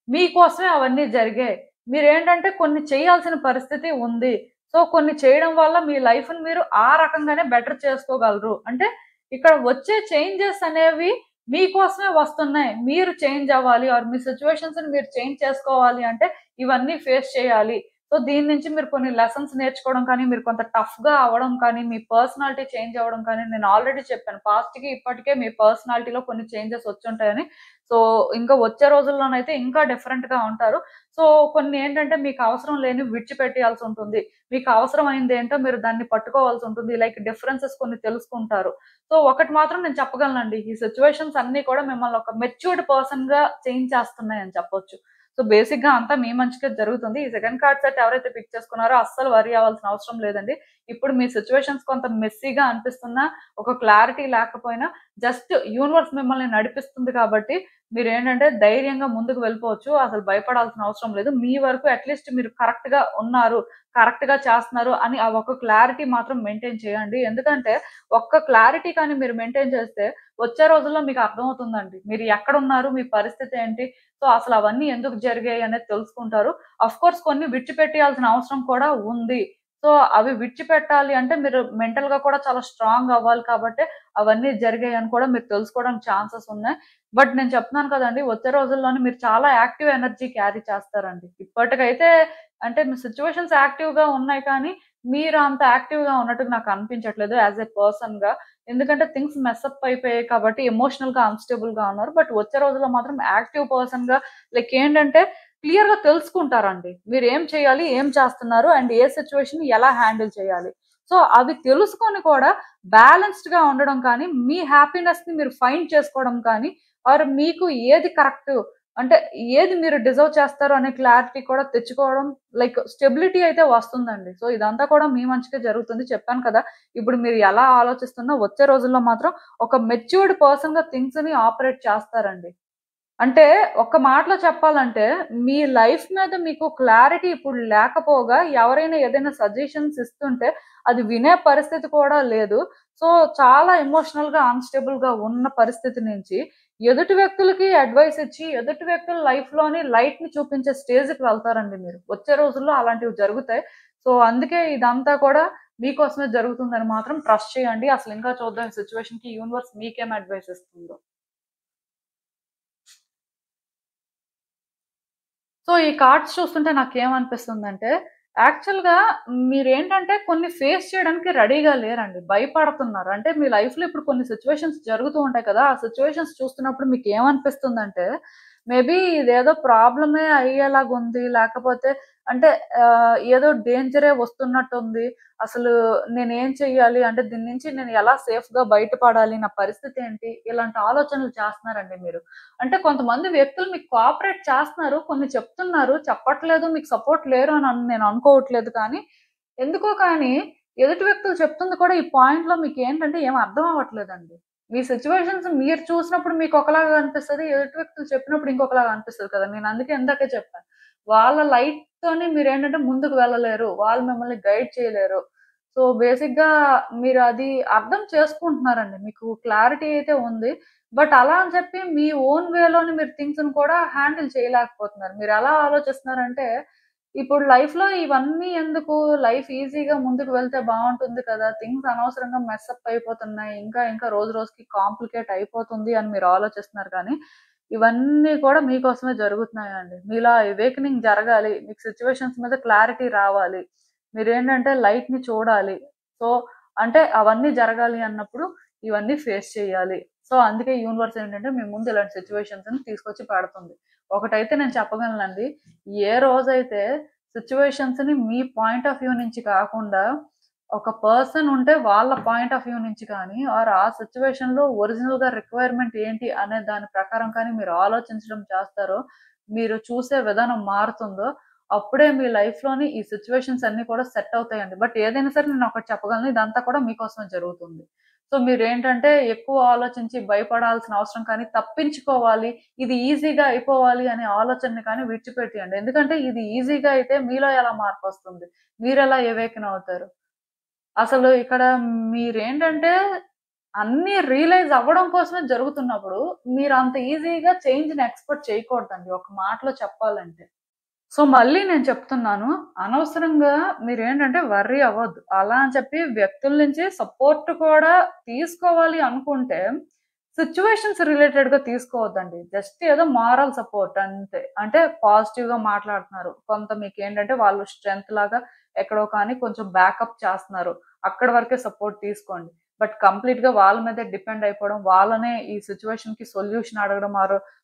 మీకోసమే అవన్నీ జరిగాయి. మీరేంటంటే కొన్ని చేయాల్సిన పరిస్థితి ఉంది. సో, కొన్ని చేయడం వల్ల మీ లైఫ్‌ని మీరు ఆ రకంగానే బెటర్ చేసుకోగలరు. అంటే ఇక్కడ వచ్చే చేంజెస్ అనేవి మీకోసమే వస్తున్నాయి. మీరు చేంజ్ అవ్వాలి ఆర్ మీ సిట్యుయేషన్స్‌ని మీరు చేంజ్ చేసుకోవాలి అంటే ఇవన్నీ ఫేస్ చేయాలి. సో, దీని నుంచి మీరు కొన్ని లెసన్స్ నేర్చుకోవడం కానీ, మీరు కొంత టఫ్‌గా అవ్వడం కానీ, మీ పర్సనాలిటీ చేంజ్ అవ్వడం కానీ, నేను ఆల్రెడీ చెప్పాను. పాస్ట్‌కి ఇప్పటికే మీ పర్సనాలిటీలో కొన్ని చేంజెస్ వచ్చుంటాయని. సో, ఇంకా వచ్చే రోజుల్లోనైతే ఇంకా డిఫరెంట్‌గా ఉంటారు. సో, కొన్ని ఏంటంటే మీకు అవసరం లేనివి విడిచిపెట్టేయాల్సుంటుంది. మీకు అవసరమైందేంటో మీరు దాన్ని పట్టుకోవాల్సుంటుంది. లైక్ డిఫరెన్సెస్ కొన్ని తెలుసుకుంటారు. సో, ఒకటి మాత్రం నేను చెప్పగలనండి. ఈ సిట్యుయేషన్స్ అన్నీ కూడా మిమ్మల్ని ఒక మెచ్యూర్డ్ పర్సన్‌గా చేంజ్ చేస్తున్నాయని చెప్పొచ్చు. సో, బేసిక్‌గా అంతా మీ మంచికే జరుగుతుంది. ఈ సెకండ్ కార్డ్ సెట్ ఎవరైతే పిక్ చేసుకున్నారో అస్సలు వర్రీ అవ్వాల్సిన అవసరం లేదండి. ఇప్పుడు మీ సిట్యుయేషన్స్ కొంత మెస్సీగా అనిపిస్తున్నా, ఒక క్లారిటీ లేకపోయినా జస్ట్ యూనివర్స్ మిమ్మల్ని నడిపిస్తుంది కాబట్టి మీరేంటంటే ధైర్యంగా ముందుకు వెళ్ళిపోవచ్చు. అసలు భయపడాల్సిన అవసరం లేదు. మీ వరకు అట్‌లీస్ట్ మీరు కరెక్ట్‌గా ఉన్నారు, కరెక్ట్‌గా చేస్తున్నారు అని ఆ ఒక్క క్లారిటీ మాత్రం మెయింటైన్ చేయండి. ఎందుకంటే ఒక్క క్లారిటీ కానీ మీరు మెయింటైన్ చేస్తే వచ్చే రోజుల్లో మీకు అర్థమవుతుందండి. మీరు ఎక్కడున్నారు? మీ పరిస్థితి ఏంటి? సో, అసలు అవన్నీ ఎందుకు జరిగాయి అనేది తెలుసుకుంటారు. ఆఫ్‌కోర్స్ కొన్ని విడిచిపెట్టేయాల్సిన అవసరం కూడా ఉంది. సో, అవి విడిచిపెట్టాలి అంటే మీరు మెంటల్‌గా కూడా చాలా స్ట్రాంగ్ అవ్వాలి కాబట్టే అవన్నీ జరిగాయని కూడా మీరు తెలుసుకోవడానికి ఛాన్సెస్ ఉన్నాయి. బట్ నేను చెప్తున్నాను కదండీ! వచ్చే రోజుల్లోనే మీరు చాలా యాక్టివ్ ఎనర్జీ క్యారీ చేస్తారండి. ఇప్పటికైతే అంటే మీ సిట్యుయేషన్స్ యాక్టివ్‌గా ఉన్నాయి కానీ, మీరు అంత యాక్టివ్‌గా ఉన్నట్టుగా నాకు అనిపించట్లేదు యాస్ ఎ పర్సన్‌గా. ఎందుకంటే థింగ్స్ మెస్సప్ అయిపోయాయి కాబట్టి ఎమోషనల్‌గా అన్‌స్టేబుల్‌గా ఉన్నారు. బట్ వచ్చే రోజుల్లో మాత్రం యాక్టివ్ పర్సన్‌గా లైక్ ఏంటంటే క్లియర్‌గా తెలుసుకుంటారండి. మీరేం చేయాలి? ఏం చేస్తున్నారు? అండ్ ఏ సిట్యుయేషన్‌ని ఎలా హ్యాండిల్ చేయాలి? సో, అవి తెలుసుకొని కూడా బ్యాలెన్స్డ్‌గా ఉండడం కానీ, మీ హ్యాపీనెస్‌ని మీరు ఫైండ్ చేసుకోవడం కానీ, ఆర్ మీకు ఏది కరెక్టు అంటే ఏది మీరు డిజర్వ్ చేస్తారు అనే క్లారిటీ కూడా తెచ్చుకోవడం లైక్ స్టెబిలిటీ అయితే వస్తుందండి. సో, ఇదంతా కూడా మీ మంచికే జరుగుతుంది. చెప్పాను కదా! ఇప్పుడు మీరు ఎలా ఆలోచిస్తున్నా వచ్చే రోజుల్లో మాత్రం ఒక మెచ్యూర్డ్ పర్సన్‌గా థింగ్స్‌ని ఆపరేట్ చేస్తారండి. అంటే ఒక్క మాటలో చెప్పాలంటే, మీ లైఫ్ మీద మీకు క్లారిటీ ఇప్పుడు లేకపోగా ఎవరైనా ఏదైనా సజెషన్స్ ఇస్తుంటే, అది వినే పరిస్థితి కూడా లేదు. సో, చాలా ఎమోషనల్‌గా అన్‌స్టేబుల్‌గా ఉన్న పరిస్థితి నుంచి, ఎదుటి వ్యక్తులకి అడ్వైస్ ఇచ్చి, ఎదుటి వ్యక్తుల లైఫ్‌లోని లైట్‌ని చూపించే స్టేజ్‌కి వెళ్తారండి మీరు. వచ్చే రోజుల్లో అలాంటివి జరుగుతాయి. సో, అందుకే ఇదంతా కూడా మీకోసమే జరుగుతుందని మాత్రం ట్రస్ట్ చేయండి. అసలు ఇంకా చూద్దాం ఈ సిట్యుయేషన్‌కి యూనివర్స్ మీకేం అడ్వైస్ ఇస్తుందో. సో, ఈ కార్డ్స్ చూస్తుంటే నాకేమనిపిస్తుందంటే, యాక్చువల్‌గా మీరేంటంటే కొన్ని ఫేస్ చేయడానికి రెడీగా లేరండి. భయపడుతున్నారు. అంటే మీ లైఫ్‌లో ఇప్పుడు కొన్ని సిట్యుయేషన్స్ జరుగుతూ ఉంటాయి కదా! ఆ సిట్యుయేషన్స్ చూస్తున్నప్పుడు మీకేమనిపిస్తుందంటే, మేబీ ఇదేదో ప్రాబ్లమే అయ్యేలాగుంది. లేకపోతే అంటే ఏదో డేంజరే వస్తున్నట్టుంది. అసలు నేనేం చెయ్యాలి? అంటే దీని నుంచి నేను ఎలా సేఫ్‌గా బయటపడాలి? నా పరిస్థితేంటి? ఇలాంటి ఆలోచనలు చేస్తున్నారండి మీరు. అంటే కొంతమంది వ్యక్తులు మీకు కోఆపరేట్ చేస్తున్నారు. కొన్ని చెప్తున్నారు. చెప్పట్లేదు, మీకు సపోర్ట్ లేరు అని నేను అనుకోవట్లేదు కానీ, ఎందుకో కానీ ఎదుటి వ్యక్తులు చెప్తుంది కూడా ఈ పాయింట్‌లో మీకేంటంటే ఏమి అర్థం అవ్వట్లేదండి. మీ సిట్యుయేషన్స్ మీరు చూసినప్పుడు మీకు ఒకలాగా అనిపిస్తది. ఎదుటి వ్యక్తులు చెప్పినప్పుడు ఇంకొకలాగా అనిపిస్తది కదా! నేను అందుకే ఇందాకే చెప్పాను. వాళ్ళ లైట్‌తోని మీరేంటంటే ముందుకు వెళ్ళలేరు. వాళ్ళు మిమ్మల్ని గైడ్ చేయలేరు. సో, బేసిక్‌గా మీరు అది అర్థం చేసుకుంటున్నారండి. మీకు క్లారిటీ అయితే ఉంది. బట్ అలా అని చెప్పి మీ ఓన్ వేలోని మీరు థింగ్స్‌ని కూడా హ్యాండిల్ చేయలేకపోతున్నారు. మీరెలా ఆలోచిస్తున్నారంటే, ఇప్పుడు లైఫ్‌లో ఇవన్నీ ఎందుకు? లైఫ్ ఈజీగా ముందుకు వెళ్తే బావుంటుంది కదా! థింగ్స్ అనవసరంగా మెస్సప్ అయిపోతున్నాయి. ఇంకా ఇంకా రోజు రోజుకి కాంప్లికేట్ అయిపోతుంది అని మీరు ఆలోచిస్తున్నారు కానీ, ఇవన్నీ కూడా మీకోసమే జరుగుతున్నాయండి. మీలో ఆ అవేకెనింగ్ జరగాలి. మీకు సిట్యుయేషన్స్ మీద క్లారిటీ రావాలి. మీరేంటంటే లైట్‌ని చూడాలి. సో, అంటే అవన్నీ జరగాలి అన్నప్పుడు ఇవన్నీ ఫేస్ చేయాలి. సో, అందుకే యూనివర్స్ ఏంటంటే మీ ముందు ఇలాంటి సిట్యుయేషన్స్‌ని తీసుకొచ్చి పెడుతుంది. ఒకటైతే నేను చెప్పగలనండి. ఏ రోజైతే సిట్యుయేషన్స్‌ని మీ పాయింట్ ఆఫ్ వ్యూ నుంచి కాకుండా ఒక పర్సన్ ఉంటే వాళ్ళ పాయింట్ ఆఫ్ వ్యూ నుంచి కానీ ఆర్ ఆ సిట్యుయేషన్‌లో ఒరిజినల్‌గా రిక్వైర్మెంట్ ఏంటి అనే దాని ప్రకారం కానీ మీరు ఆలోచించడం చేస్తారో, మీరు చూసే విధానం మారుతుందో, అప్పుడే మీ లైఫ్‌లోని ఈ సిట్యుయేషన్స్ అన్నీ కూడా సెట్ అవుతాయండి. బట్ ఏదైనా సరే నేను ఒకటి చెప్పగలను. ఇదంతా కూడా మీకోసమే జరుగుతుంది. సో, మీరేంటంటే ఎక్కువ ఆలోచించి భయపడాల్సిన అవసరం కానీ, తప్పించుకోవాలి, ఇది ఈజీగా అయిపోవాలి అనే ఆలోచనని కానీ విడిచిపెట్టేయండి. ఎందుకంటే ఇది ఈజీగా అయితే మీలో ఎలా మార్పొస్తుంది? మీరెలా ఎవేకెన్ అవుతారు? అసలు ఇక్కడ మీరేంటంటే అన్నీ రియలైజ్ అవ్వడం కోసమే జరుగుతున్నప్పుడు, మీరంత ఈజీగా చేంజ్‌ని ఎక్స్‌పెక్ట్ చేయకూడదండి. ఒక మాటలో చెప్పాలంటే. సో, మళ్ళీ నేను చెప్తున్నాను. అనవసరంగా మీరేంటంటే వర్రీ అవ్వద్దు. అలా అని చెప్పి వ్యక్తుల నుంచి సపోర్ట్ కూడా తీసుకోవాలి అనుకుంటే, సిట్యుయేషన్స్ రిలేటెడ్‌గా తీసుకోవద్దండి. జస్ట్ ఏదో మోరల్ సపోర్ట్ అంతే. అంటే పాజిటివ్‌గా మాట్లాడుతున్నారు. కొంత మీకేంటంటే వాళ్ళు స్ట్రెంత్ లాగా ఎక్కడో కానీ కొంచెం బ్యాకప్ చేస్తున్నారు. అక్కడి వరకే సపోర్ట్ తీసుకోండి. బట్ కంప్లీట్‌గా వాళ్ళ మీదే డిపెండ్ అయిపోవడం, వాళ్ళనే ఈ సిట్యుయేషన్‌కి సొల్యూషన్ అడగడం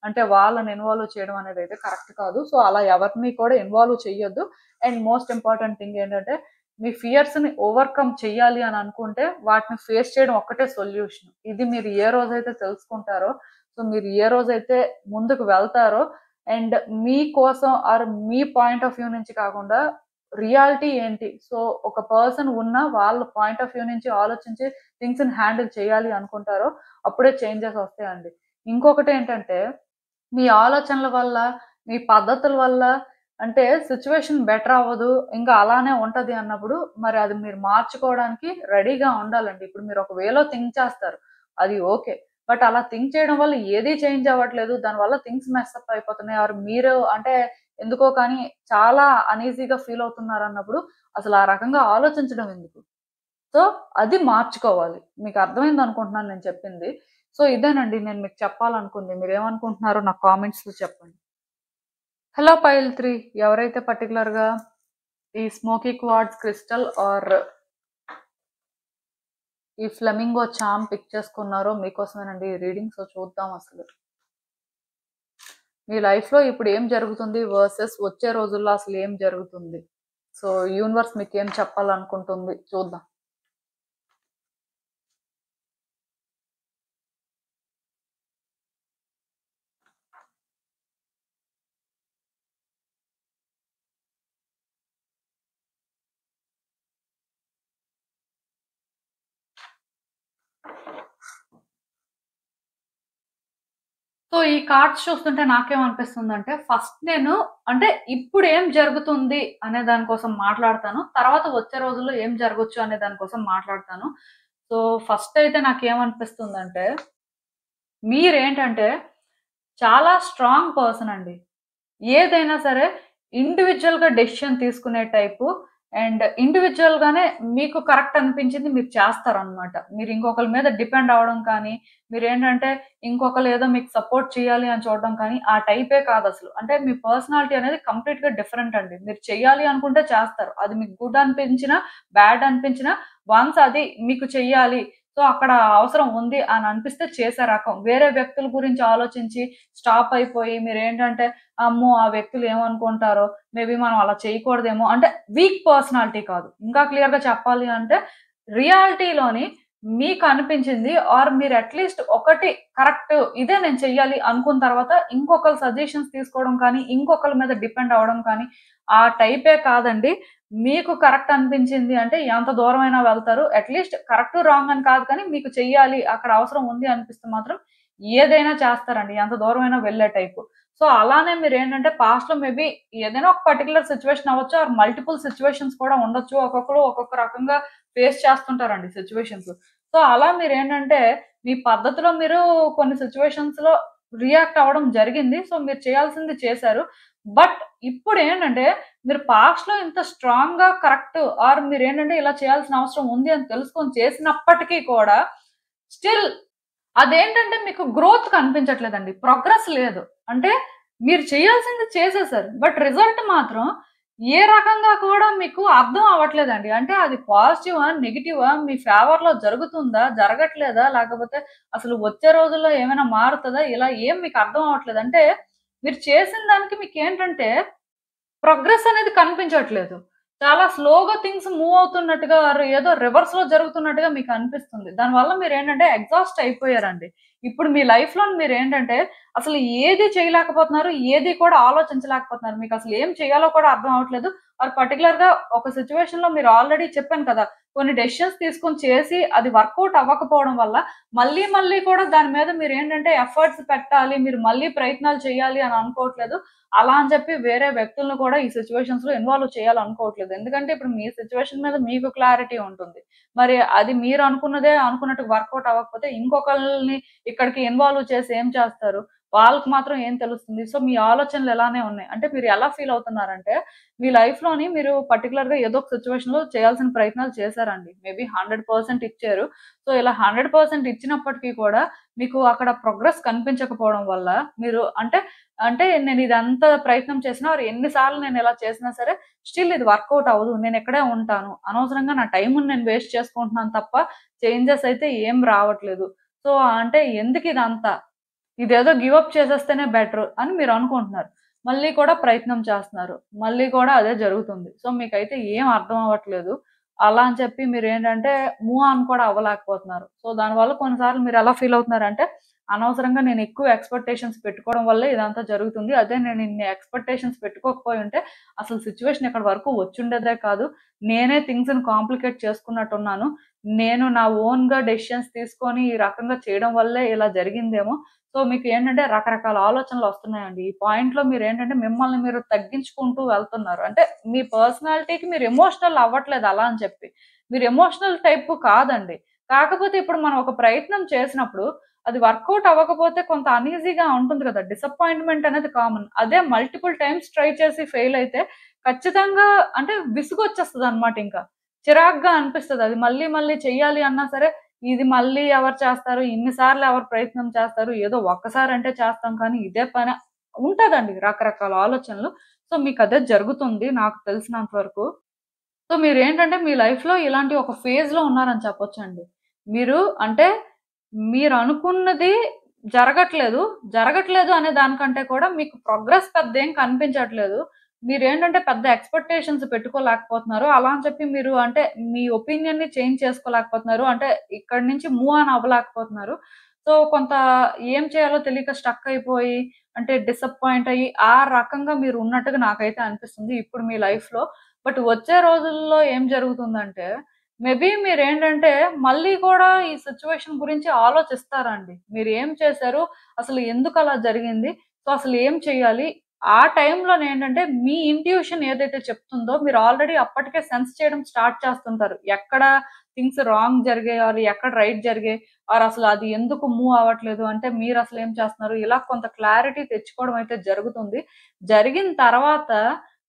అంటే వాళ్ళని ఇన్వాల్వ్ చేయడం అనేదైతే కరెక్ట్ కాదు. సో, అలా ఎవరిని కూడా ఇన్వాల్వ్ చెయ్యొద్దు. అండ్ మోస్ట్ ఇంపార్టెంట్ థింగ్ ఏంటంటే, మీ ఫియర్స్‌ని ఓవర్‌కమ్ చెయ్యాలి అని అనుకుంటే, వాటిని ఫేస్ చేయడం ఒక్కటే సొల్యూషన్. ఇది మీరు ఏ రోజైతే తెలుసుకుంటారో, సో, మీరు ఏ రోజైతే ముందుకు వెళ్తారో అండ్ మీకోసం ఆర్ మీ పాయింట్ ఆఫ్ వ్యూ నుంచి కాకుండా రియాలిటీ ఏంటి? సో, ఒక పర్సన్ వాళ్ళ పాయింట్ ఆఫ్ వ్యూ నుంచి ఆలోచించి థింగ్స్‌ని హ్యాండిల్ చేయాలి అనుకుంటారో, అప్పుడే చేంజెస్ వస్తాయండి. ఇంకొకటేంటంటే మీ ఆలోచనల వల్ల, మీ పద్ధతుల వల్ల అంటే సిట్యుయేషన్ బెటర్ అవ్వదు. ఇంకా అలానే ఉంటది అన్నప్పుడు, మరి అది మీరు మార్చుకోవడానికి రెడీగా ఉండాలండి. ఇప్పుడు మీరు ఒక వేలో థింక్ చేస్తారు. అది ఓకే. బట్ అలా థింక్ చేయడం వల్ల ఏది చేంజ్ అవ్వట్లేదు. దానివల్ల థింగ్స్ మెస్సప్ అయిపోతున్నాయి. ఆర్ మీరు అంటే ఎందుకో కానీ చాలా అనీజీగా ఫీల్ అవుతున్నారన్నప్పుడు, అసలు ఆ రకంగా ఆలోచించడం ఎందుకు? సో, అది మార్చుకోవాలి. మీకు అర్థమైందనుకుంటున్నాను నేను చెప్పింది. సో, ఇదేనండి నేను మీకు చెప్పాలనుకుంది. మీరేమనుకుంటున్నారో నాకు కామెంట్స్‌లో చెప్పండి. హలో పైల్ 3 ఎవరైతే పర్టిక్యులర్‌గా ఈ స్మోకీ క్వార్ట్జ్ క్రిస్టల్ ఆర్ ఈ ఫ్లెమింగో చార్మ్ పిక్ చేసుకున్నారో మీకోసమేనండి ఈ రీడింగ్. సో, చూద్దాం అసలు. మీ లైఫ్‌లో ఇప్పుడు ఏం జరుగుతుంది వర్సెస్ వచ్చే రోజుల్లో అసలు ఏం జరుగుతుంది? సో, యూనివర్స్ మీకేం చెప్పాలనుకుంటుంది చూద్దాం. సో, ఈ కార్డ్స్ చూస్తుంటే నాకేమనిపిస్తుందంటే, ఫస్ట్ నేను అంటే ఇప్పుడేం జరుగుతుంది అనే దాని కోసం మాట్లాడతాను. తర్వాత వచ్చే రోజుల్లో ఏం జరగొచ్చు అనే దాని కోసం మాట్లాడతాను. సో, ఫస్ట్ అయితే నాకేమనిపిస్తుందంటే, మీరేంటంటే చాలా స్ట్రాంగ్ పర్సన్ అండి. ఏదైనా సరే ఇండివిడ్యుయల్‌గా డెసిషన్ తీసుకునే టైపు అండ్ ఇండివిడ్యుయల్‌గానే మీకు కరెక్ట్ అనిపించింది మీరు చేస్తారనమాట. మీరు ఇంకొకళ్ళ మీద డిపెండ్ అవ్వడం కానీ, మీరేంటంటే ఇంకొకళ్ళు ఏదో మీకు సపోర్ట్ చేయాలి అని చూడడం కానీ, ఆ టైపే కాదసలు. అంటే మీ పర్సనాలిటీ అనేది కంప్లీట్‌గా డిఫరెంట్ అండి. మీరు చేయాలి అనుకుంటే చేస్తారు. అది మీకు గుడ్ అనిపించినా, బ్యాడ్ అనిపించినా వన్స్ అది మీకు చెయ్యాలి. సో, అక్కడ అవసరం ఉంది అని అనిపిస్తే చేసే రకం. వేరే వ్యక్తుల గురించి ఆలోచించి స్టాప్ అయిపోయి మీరేంటంటే అమ్మో! ఆ వ్యక్తులు ఏమనుకుంటారో, మేబీ మనం అలా చేయకూడదేమో అంటే వీక్ పర్సనాలిటీ కాదు. ఇంకా క్లియర్‌గా చెప్పాలి అంటే రియాలిటీలోని మీకు అనిపించింది ఆర్ మీరు అట్‌లీస్ట్ ఒకటి కరెక్ట్ ఇదే నేను చెయ్యాలి అనుకున్న తర్వాత ఇంకొకళ్ళ సజెషన్స్ తీసుకోవడం కానీ, ఇంకొకళ్ళ మీద డిపెండ్ అవ్వడం కానీ ఆ టైపే కాదండి. మీకు కరెక్ట్ అనిపించింది అంటే ఎంత దూరమైనా వెళ్తారు. అట్‌లీస్ట్ కరెక్ట్, రాంగ్ అని కాదు కానీ మీకు చెయ్యాలి అక్కడ అవసరం ఉంది అనిపిస్తే మాత్రం ఏదైనా చేస్తారండి. ఎంత దూరమైనా వెళ్ళే టైపు. సో, అలానే మీరేంటంటే పాస్ట్‌లో మేబీ ఏదైనా ఒక పర్టిక్యులర్ సిట్యుయేషన్ అవ్వచ్చు. ఆర్ మల్టిపుల్ సిట్యుయేషన్స్ కూడా ఉండొచ్చు. ఒక్కొక్కరు ఒక్కొక్క రకంగా ఫేస్ చేస్తుంటారండి సిట్యుయేషన్స్. సో, అలా మీరేంటంటే మీ పద్ధతిలో మీరు కొన్ని సిట్యుయేషన్స్‌లో రియాక్ట్ అవ్వడం జరిగింది. సో, మీరు చేయాల్సింది చేశారు. బట్ ఇప్పుడేంటంటే మీరు పాస్ట్‌లో ఇంత స్ట్రాంగ్‌గా కరెక్ట్ ఆర్ మీరేంటంటే ఇలా చేయాల్సిన అవసరం ఉంది అని తెలుసుకొని చేసినప్పటికీ కూడా స్టిల్ అదేంటంటే మీకు గ్రోత్ కనిపించట్లేదండి. ప్రోగ్రెస్ లేదు. అంటే మీరు చేయాల్సింది చేసేసారు. బట్ రిజల్ట్ మాత్రం ఏ రకంగా కూడా మీకు అర్థం అవ్వట్లేదండి. అంటే అది పాజిటివా? నెగెటివా? మీ ఫేవర్‌లో జరుగుతుందా? జరగట్లేదా? లేకపోతే అసలు వచ్చే రోజుల్లో ఏమైనా మారుతదా? ఇలా ఏం మీకు అర్థం అవ్వట్లేదు. అంటే మీరు చేసిన దానికి మీకేంటంటే ప్రోగ్రెస్ అనేది కనిపించట్లేదు. చాలా స్లోగా థింగ్స్ మూవ్ అవుతున్నట్టుగా ఏదో రివర్స్‌లో జరుగుతున్నట్టుగా మీకనిపిస్తుంది. దానివల్ల మీరేంటంటే ఎగ్జాస్ట్ అయిపోయారండి. ఇప్పుడు మీ లైఫ్‌లో మీరేంటంటే అసలు ఏది చేయలేకపోతున్నారు. ఏది కూడా ఆలోచించలేకపోతున్నారు. మీకసలు ఏం చేయాలో కూడా అర్థం అవ్వట్లేదు. పర్టిక్యులర్‌గా ఒక సిట్యుయేషన్‌లో మీరు ఆల్రెడీ చెప్పాను కదా! కొన్ని డెసిషన్స్ తీసుకొని చేసి అది వర్కౌట్ అవ్వకపోవడం వల్ల మళ్ళీ మళ్ళీ కూడా దాని మీద మీరేంటంటే ఎఫర్ట్స్ పెట్టాలి. మీరు మళ్ళీ ప్రయత్నాలు చేయాలి అని అనుకోవట్లేదు. అలా అని చెప్పి వేరే వ్యక్తులను కూడా ఈ సిట్యుయేషన్స్‌లో ఇన్వాల్వ్ చేయాలనుకోవట్లేదు. ఎందుకంటే ఇప్పుడు మీ సిట్యుయేషన్ మీద మీకు క్లారిటీ ఉంటుంది. మరి అది మీరు అనుకున్నదే అనుకున్నట్టు వర్కౌట్ అవ్వకపోతే ఇంకొకళ్ళని ఇక్కడికి ఇన్వాల్వ్ చేసి ఏం చేస్తారు? వాళ్ళకి మాత్రం ఏం తెలుస్తుంది? సో, మీ ఆలోచనలు ఇలానే ఉన్నాయి. అంటే మీరు ఎలా ఫీల్ అవుతున్నారంటే, మీ లైఫ్‌లోని మీరు పర్టిక్యులర్‌గా ఏదో ఒక సిట్యుయేషన్‌లో చేయాల్సిన ప్రయత్నాలు చేశారండి. మేబీ 100% ఇచ్చారు. సో, ఇలా 100% ఇచ్చినప్పటికీ కూడా మీకు అక్కడ ప్రోగ్రెస్ కనిపించకపోవడం వల్ల మీరు అంటే నేనిదంతా ప్రయత్నం చేసినా ఆర్ ఎన్ని సార్లు నేనిలా చేసినా సరే, స్టిల్ ఇది వర్కౌట్ అవ్వదు. నేనిక్కడే ఉంటాను. అనవసరంగా నా టైముని నేను వేస్ట్ చేసుకుంటున్నాను తప్ప, చేంజెస్ అయితే ఏం రావట్లేదు. సో, అంటే ఎందుకిదంతా? ఇదేదో గివ్ అప్ చేసేస్తేనే బెటర్ అని మీరనుకుంటున్నారు. మళ్ళీ కూడా ప్రయత్నం చేస్తున్నారు. మళ్ళీ కూడా అదే జరుగుతుంది. సో, మీకైతే ఏం అర్థం అవ్వట్లేదు. అలా అని చెప్పి మీరేంటంటే మూవ్ ఆన్ కూడా అవ్వలేకపోతున్నారు. సో, దానివల్ల కొన్నిసార్లు మీరెలా ఫీల్ అవుతున్నారంటే, అనవసరంగా నేను ఎక్కువ ఎక్స్‌పెక్టేషన్స్ పెట్టుకోవడం వల్లే ఇదంతా జరుగుతుంది. అదే నేను ఇన్ని ఎక్స్‌పెక్టేషన్స్ పెట్టుకోకపోయుంటే అసలు సిట్యుయేషన్ ఇక్కడి వరకు వచ్చుండేదే కాదు. నేనే థింగ్స్‌ని కాంప్లికేట్ చేసుకున్నట్టున్నాను. నేను నా ఓన్‌గా డెసిషన్స్ తీసుకొని ఈ రకంగా చేయడం వల్లే ఇలా జరిగిందేమో. సో, మీకేంటంటే రకరకాల ఆలోచనలొస్తున్నాయండి. ఈ పాయింట్‌లో మీరేంటంటే మిమ్మల్ని మీరు తగ్గించుకుంటూ వెళ్తున్నారు. అంటే మీ పర్సనాలిటీకి మీరు ఎమోషనల్ అవ్వట్లేదు అలా అని చెప్పి. మీరు ఎమోషనల్ టైప్ కాదండి. కాకపోతే ఇప్పుడు మనం ఒక ప్రయత్నం చేసినప్పుడు అది వర్కౌట్ అవ్వకపోతే కొంత అనీజీగా ఉంటుంది కదా! డిసప్పాయింట్‌మెంట్ అనేది కామన్. అదే మల్టిపుల్ టైమ్స్ ట్రై చేసి ఫెయిల్ అయితే ఖచ్చితంగా అంటే విసుగొచ్చేస్తదనమాట ఇంకా. చిరాకుగా అనిపిస్తది. అది మళ్ళీ మళ్ళీ చెయ్యాలి అన్నా సరే ఇది మళ్ళీ ఎవరు చేస్తారు? ఇన్ని సార్లు ఎవరు ప్రయత్నం చేస్తారు? ఏదో ఒక్కసారంటే చేస్తాం కానీ ఇదే పనా? ఉంటదండి రకరకాల ఆలోచనలు. సో, మీకదే జరుగుతుంది నాకు తెలిసినంత వరకు. సో, మీరేంటంటే మీ లైఫ్‌లో ఇలాంటి ఒక ఫేజ్‌లో ఉన్నారని చెప్పొచ్చండి. మీరు అంటే మీరనుకున్నది జరగట్లేదు. జరగట్లేదు అనే దానికంటే కూడా మీకు ప్రోగ్రెస్ పెద్దేం కనిపించట్లేదు. మీరేంటంటే పెద్ద ఎక్స్‌పెక్టేషన్స్ పెట్టుకోలేకపోతున్నారు. అలా అని చెప్పి మీరు అంటే మీ ఒపీనియన్‌ని చేంజ్ చేసుకోలేకపోతున్నారు. అంటే ఇక్కడి నుంచి మూవ్ ఆన్ అవ్వలేకపోతున్నారు. సో, కొంత ఏం చేయాలో తెలియక స్టక్ అయిపోయి అంటే డిసప్పాయింట్ అయ్యి ఆ రకంగా మీరు ఉన్నట్టుగా నాకైతే అనిపిస్తుంది ఇప్పుడు మీ లైఫ్‌లో. బట్ వచ్చే రోజుల్లో ఏం జరుగుతుందంటే, మేబీ మీరేంటంటే, మళ్ళీ కూడా ఈ సిట్యుయేషన్ గురించి ఆలోచిస్తారండి. మీరేం చేశారు? అసలు ఎందుకలా జరిగింది? సో, అసలు ఏం చేయాలి? ఆ టైంలోనేంటంటే, మీ ఇంట్యూషన్ ఏదైతే చెప్తుందో, మీరు ఆల్రెడీ అప్పటికే సెన్స్ చేయడం స్టార్ట్ చేస్తుంటారు. ఎక్కడ థింగ్స్ రాంగ్ జరిగాయి, ఆర్ ఎక్కడ రైట్ జరిగాయి, ఆర్ అసలు అది ఎందుకు మూవ్ అవ్వట్లేదు, అంటే మీరసలు ఏం చేస్తున్నారు? ఇలా కొంత క్లారిటీ తెచ్చుకోవడం అయితే జరుగుతుంది. జరిగిన తర్వాత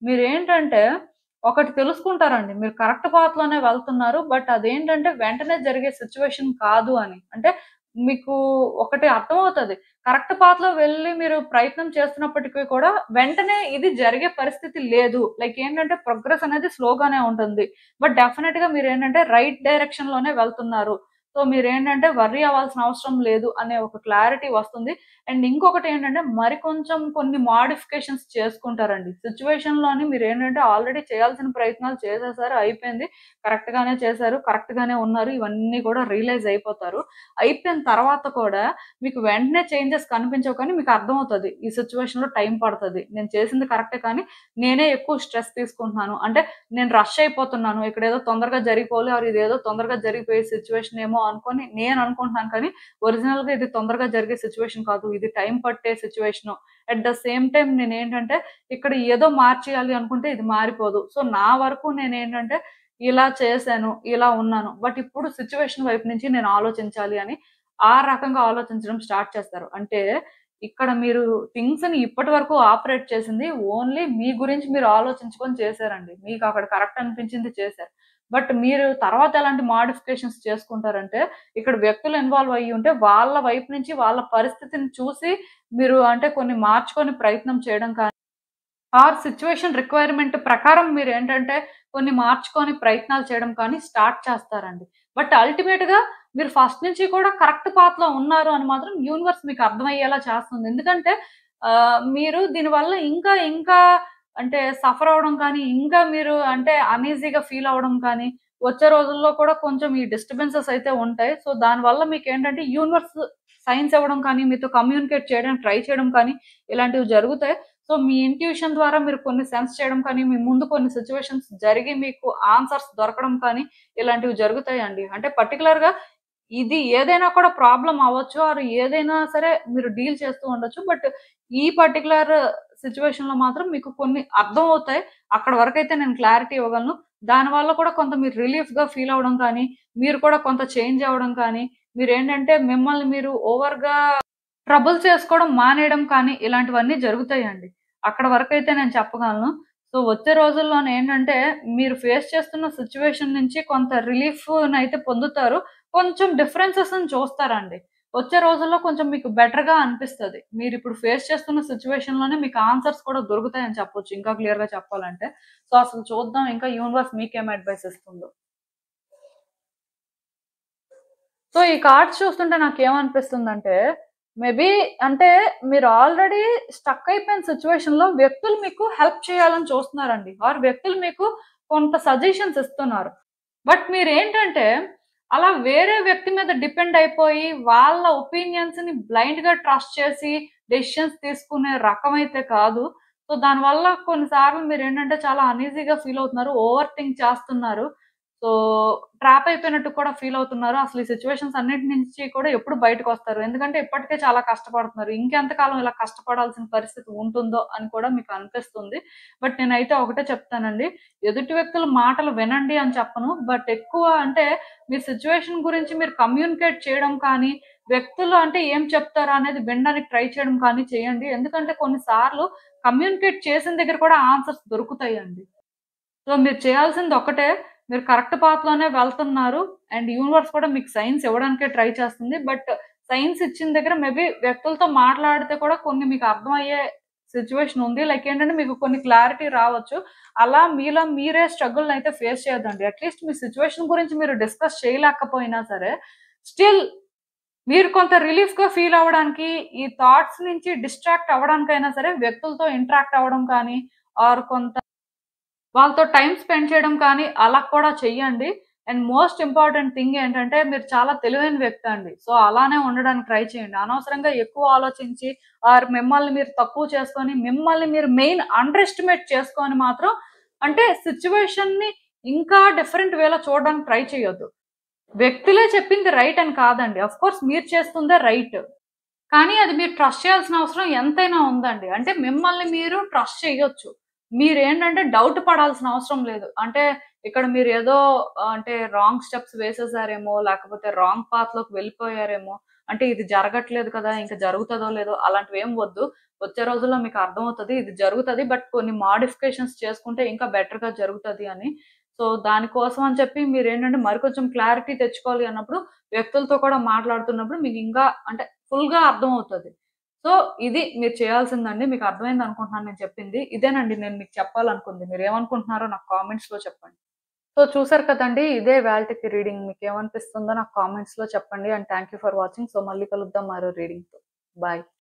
మీరేంటంటే ఒకటి తెలుసుకుంటారండి. మీరు కరెక్ట్ పాత్‌లోనే వెళ్తున్నారు. బట్ అదేంటంటే వెంటనే జరిగే సిట్యుయేషన్ కాదు అని. అంటే మీకు ఒకటి అర్థమవుతది. కరెక్ట్ పాత్‌లో వెళ్లి మీరు ప్రయత్నం చేస్తున్నప్పటికి కూడా వెంటనే ఇది జరిగే పరిస్థితి లేదు. లైక్ ఏంటంటే ప్రోగ్రెస్ అనేది స్లోగానే ఉంటుంది. బట్ డెఫినిట్‌గా మీరేంటంటే రైట్ డైరెక్షన్‌లోనే వెళ్తున్నారు. సో, మీరేంటంటే వర్రీ అవ్వాల్సిన అవసరం లేదు అనే ఒక క్లారిటీ వస్తుంది. అండ్ ఇంకొకటేంటంటే మరికొంచెం కొన్ని మోడిఫికేషన్స్ చేసుకుంటారండి. సిట్యుయేషన్‌లోని మీరేంటంటే ఆల్రెడీ చేయాల్సిన ప్రయత్నాలు చేసేసారు. అయిపోయింది. కరెక్ట్‌గానే చేశారు. కరెక్ట్‌గానే ఉన్నారు. ఇవన్నీ కూడా రియలైజ్ అయిపోతారు. అయిపోయిన తర్వాత కూడా మీకు వెంటనే చేంజెస్ కనిపించవు కానీ మీకు అర్థమవుతది. ఈ సిట్యుయేషన్‌లో టైం పడతది. నేను చేసింది కరెక్టే కానీ నేనే ఎక్కువ స్ట్రెస్ తీసుకుంటున్నాను. అంటే నేను రష్ అయిపోతున్నాను. ఇక్కడేదో తొందరగా జరిగిపోవాలి ఆర్ ఇదేదో తొందరగా జరిగిపోయే సిట్యుయేషన్ ఏమో అనుకోని నేను అనుకుంటున్నాను కానీ ఒరిజినల్‌గా ఇది తొందరగా జరిగే సిట్యుయేషన్ కాదు. ఇది టైం పట్టే situation. At the same time నేనేంటంటే ఇక్కడ ఏదో మార్చేయాలి అనుకుంటే ఇది మారిపోదు. సో, నా వరకు నేనేంటంటే ఇలా చేశాను, ఇలా ఉన్నాను. బట్ ఇప్పుడు సిట్యుయేషన్ వైపు నుంచి నేను ఆలోచించాలి అని ఆ రకంగా ఆలోచించడం స్టార్ట్ చేస్తారు. అంటే ఇక్కడ మీరు థింగ్స్‌ని ఇప్పటి వరకు ఆపరేట్ చేసింది ఓన్లీ మీ గురించి మీరు ఆలోచించుకొని చేశారండి. మీకక్కడ కరెక్ట్ అనిపించింది చేశారు. బట్ మీరు తర్వాత ఎలాంటి మోడిఫికేషన్స్ చేసుకుంటారంటే ఇక్కడ వ్యక్తులు ఇన్వాల్వ్ అయ్యుంటే వాళ్ళ వైపు నుంచి వాళ్ళ పరిస్థితిని చూసి మీరు అంటే కొన్ని మార్చుకొని ప్రయత్నం చేయడం కానీ ఆర్ సిట్యుయేషన్ రిక్వైర్మెంట్ ప్రకారం మీరు ఏంటంటే కొన్ని మార్చుకొని ప్రయత్నాలు చేయడం కానీ స్టార్ట్ చేస్తారండి. బట్ అల్టిమేట్‌గా మీరు ఫస్ట్ నుంచి కూడా కరెక్ట్ పాత్‌లో ఉన్నారు అని మాత్రం యూనివర్స్ మీకు అర్థమయ్యేలా చేస్తుంది. ఎందుకంటే మీరు దీనివల్ల ఇంకా ఇంకా అంటే సఫర్ అవ్వడం కానీ, ఇంకా మీరు అంటే అన్‌ఈజీగా ఫీల్ అవ్వడం కానీ, వచ్చే రోజుల్లో కూడా కొంచెం ఈ డిస్టర్బెన్సెస్ అయితే ఉంటాయి. సో, దానివల్ల మీకేంటంటే యూనివర్స్ సైన్స్ ఇవ్వడం కానీ, మీతో కమ్యూనికేట్ చేయడానికి ట్రై చేయడం కానీ ఇలాంటివి జరుగుతాయి. సో, మీ ఇంట్యూషన్ ద్వారా మీరు కొన్ని సెన్స్ చేయడం కానీ, మీ ముందు కొన్ని సిట్యుయేషన్స్ జరిగి మీకు ఆన్సర్స్ దొరకడం కానీ, ఇలాంటివి జరుగుతాయండి. అంటే పర్టిక్యులర్‌గా ఇది ఏదైనా కూడా ప్రాబ్లమ్ అవ్వచ్చు. ఆర్ ఏదైనా సరే మీరు డీల్ చేస్తూ ఉండొచ్చు. బట్ ఈ పర్టిక్యులర్ సిట్యుయేషన్‌లో మాత్రం మీకు కొన్ని అర్థమవుతాయి. అక్కడి వరకైతే నేను క్లారిటీ ఇవ్వగలను. దానివల్ల కూడా కొంత మీరు రిలీఫ్‌గా ఫీల్ అవ్వడం కానీ, మీరు కూడా కొంత చేంజ్ అవ్వడం కానీ, మీరేంటంటే మిమ్మల్ని మీరు ఓవర్‌గా ట్రబుల్ చేసుకోవడం మానేయడం కానీ, ఇలాంటివన్నీ జరుగుతాయండి. అక్కడ వరకైతే నేను చెప్పగలను. సో, వచ్చే రోజుల్లోనేంటంటే, మీరు ఫేస్ చేస్తున్న సిట్యుయేషన్ నుంచి కొంత రిలీఫ్‌నైతే పొందుతారు. కొంచెం డిఫరెన్సెస్‌ని చూస్తారండి. వచ్చే రోజుల్లో కొంచెం మీకు బెటర్‌గా అనిపిస్తది. మీరిప్పుడు ఫేస్ చేస్తున్న సిట్యుయేషన్‌లోనే మీకు ఆన్సర్స్ కూడా దొరుకుతాయని చెప్పొచ్చు. ఇంకా క్లియర్‌గా చెప్పాలంటే. సో, అసలు చూద్దాం ఇంకా యూనివర్స్ మీకేం అడ్వైస్ ఇస్తుందో. సో, ఈ కార్డ్స్ చూస్తుంటే నాకేమనిపిస్తుందంటే, మేబీ అంటే మీరు ఆల్రెడీ స్టక్ అయిపోయిన సిట్యుయేషన్‌లో వ్యక్తులు మీకు హెల్ప్ చేయాలని చూస్తున్నారండి. ఆర్ వ్యక్తులు మీకు కొంత సజెషన్స్ ఇస్తున్నారు. బట్ మీరేంటంటే, అలా వేరే వ్యక్తి మీద డిపెండ్ అయిపోయి, వాళ్ళ ఒపీనియన్స్‌ని బ్లైండ్‌గా ట్రస్ట్ చేసి డెసిషన్స్ తీసుకునే రకమైతే కాదు. సో, దానివల్ల కొన్ని సార్లు మీరేంటంటే చాలా అన్‌ఈజీగా ఫీల్ అవుతున్నారు. ఓవర్ థింక్ చేస్తున్నారు. సో, ట్రాప్ అయిపోయినట్టు కూడా ఫీల్ అవుతున్నారు. అసలు ఈ సిట్యుయేషన్స్ అన్నిటి నుంచి కూడా ఎప్పుడు బయటకొస్తారు? ఎందుకంటే ఇప్పటికే చాలా కష్టపడుతున్నారు. ఇంకెంత కాలం ఇలా కష్టపడాల్సిన పరిస్థితి ఉంటుందో అని కూడా మీకు అనిపిస్తుంది. బట్ నేనైతే ఒకటే చెప్తానండి. ఎదుటి వ్యక్తుల మాటలు వినండి అని చెప్పను. బట్ ఎక్కువ అంటే మీ సిట్యుయేషన్ గురించి మీరు కమ్యూనికేట్ చేయడం కానీ, వ్యక్తులు అంటే ఏం చెప్తారా అనేది వినడానికి ట్రై చేయడం కానీ చేయండి. ఎందుకంటే కొన్ని సార్లు కమ్యూనికేట్ చేసిన దగ్గర కూడా ఆన్సర్స్ దొరుకుతాయండి. సో, మీరు చేయాల్సింది ఒక్కటే. మీరు కరెక్ట్ పాత్‌లోనే వెళ్తున్నారు. అండ్ యూనివర్స్ కూడా మీకు సైన్స్ ఇవ్వడానికే ట్రై చేస్తుంది. బట్ సైన్స్ ఇచ్చిన దగ్గర మేబీ వ్యక్తులతో మాట్లాడితే కూడా కొన్ని మీకు అర్థమయ్యే సిట్యుయేషన్ ఉంది. లైక్ ఏంటంటే మీకు కొన్ని క్లారిటీ రావచ్చు. అలా మీలో మీరే స్ట్రగుల్‌నయితే ఫేస్ చేయొద్దండి. అట్‌లీస్ట్ మీ సిట్యుయేషన్ గురించి మీరు డిస్కస్ చేయలేకపోయినా సరే, స్టిల్ మీరు కొంత రిలీఫ్‌గా ఫీల్ అవ్వడానికి, ఈ థాట్స్ నుంచి డిస్ట్రాక్ట్ అవ్వడానికైనా సరే వ్యక్తులతో ఇంటరాక్ట్ అవ్వడం కానీ, ఆర్ కొంత వాళ్ళతో టైమ్ స్పెండ్ చేయడం కానీ, అలా కూడా చెయ్యండి. అండ్ మోస్ట్ ఇంపార్టెంట్ థింగ్ ఏంటంటే, మీరు చాలా తెలివైన వ్యక్తి అండి. సో, అలానే ఉండడానికి ట్రై చేయండి. అనవసరంగా ఎక్కువ ఆలోచించి, ఆర్ మిమ్మల్ని మీరు తక్కువ చేసుకొని, మిమ్మల్ని మీరు మెయిన్ అండర్ ఎస్టిమేట్ చేసుకొని మాత్రం అంటే సిట్యుయేషన్‌ని ఇంకా డిఫరెంట్ వేలో చూడడానికి ట్రై చేయొద్దు. వ్యక్తులే చెప్పింది రైట్ అని కాదండి. ఆఫ్‌కోర్స్ మీరు చేస్తుందే రైట్. కానీ అది మీరు ట్రస్ట్ చేయాల్సిన అవసరం ఎంతైనా ఉందండి. అంటే మిమ్మల్ని మీరు ట్రస్ట్ చేయొచ్చు. మీరేంటంటే డౌట్ పడాల్సిన అవసరం లేదు. అంటే ఇక్కడ మీరేదో అంటే రాంగ్ స్టెప్స్ వేసేసారేమో, లేకపోతే రాంగ్ పాత్‌లోకి వెళ్ళిపోయారేమో, అంటే ఇది జరగట్లేదు కదా! ఇంక జరుగుతదో లేదో అలాంటివేం వద్దు. వచ్చే రోజుల్లో మీకు అర్థమవుతది. ఇది జరుగుతది. బట్ కొన్ని మోడిఫికేషన్స్ చేసుకుంటే ఇంకా బెటర్‌గా జరుగుతది అని. సో, దానికోసం అని చెప్పి మీరేంటంటే మరికొంచెం క్లారిటీ తెచ్చుకోవాలి అన్నప్పుడు వ్యక్తులతో కూడా మాట్లాడుతున్నప్పుడు మీకింకా అంటే ఫుల్‌గా అర్థమవుతది. సో, ఇది మీరు చేయాల్సిందండి. మీకు అర్థమైందనుకుంటున్నాను నేను చెప్పింది. ఇదేనండి నేను మీకు చెప్పాలనుకుంది. మీరేమనుకుంటున్నారో నాకు కామెంట్స్‌లో చెప్పండి. సో, చూసారు కదండీ! ఇదే ఇవాల్టికి రీడింగ్. మీకేమనిపిస్తుందో నాకు కామెంట్స్‌లో చెప్పండి. And thank you for watching. So, మళ్ళీ కలుద్దాం మరో రీడింగ్‌తో. బాయ్.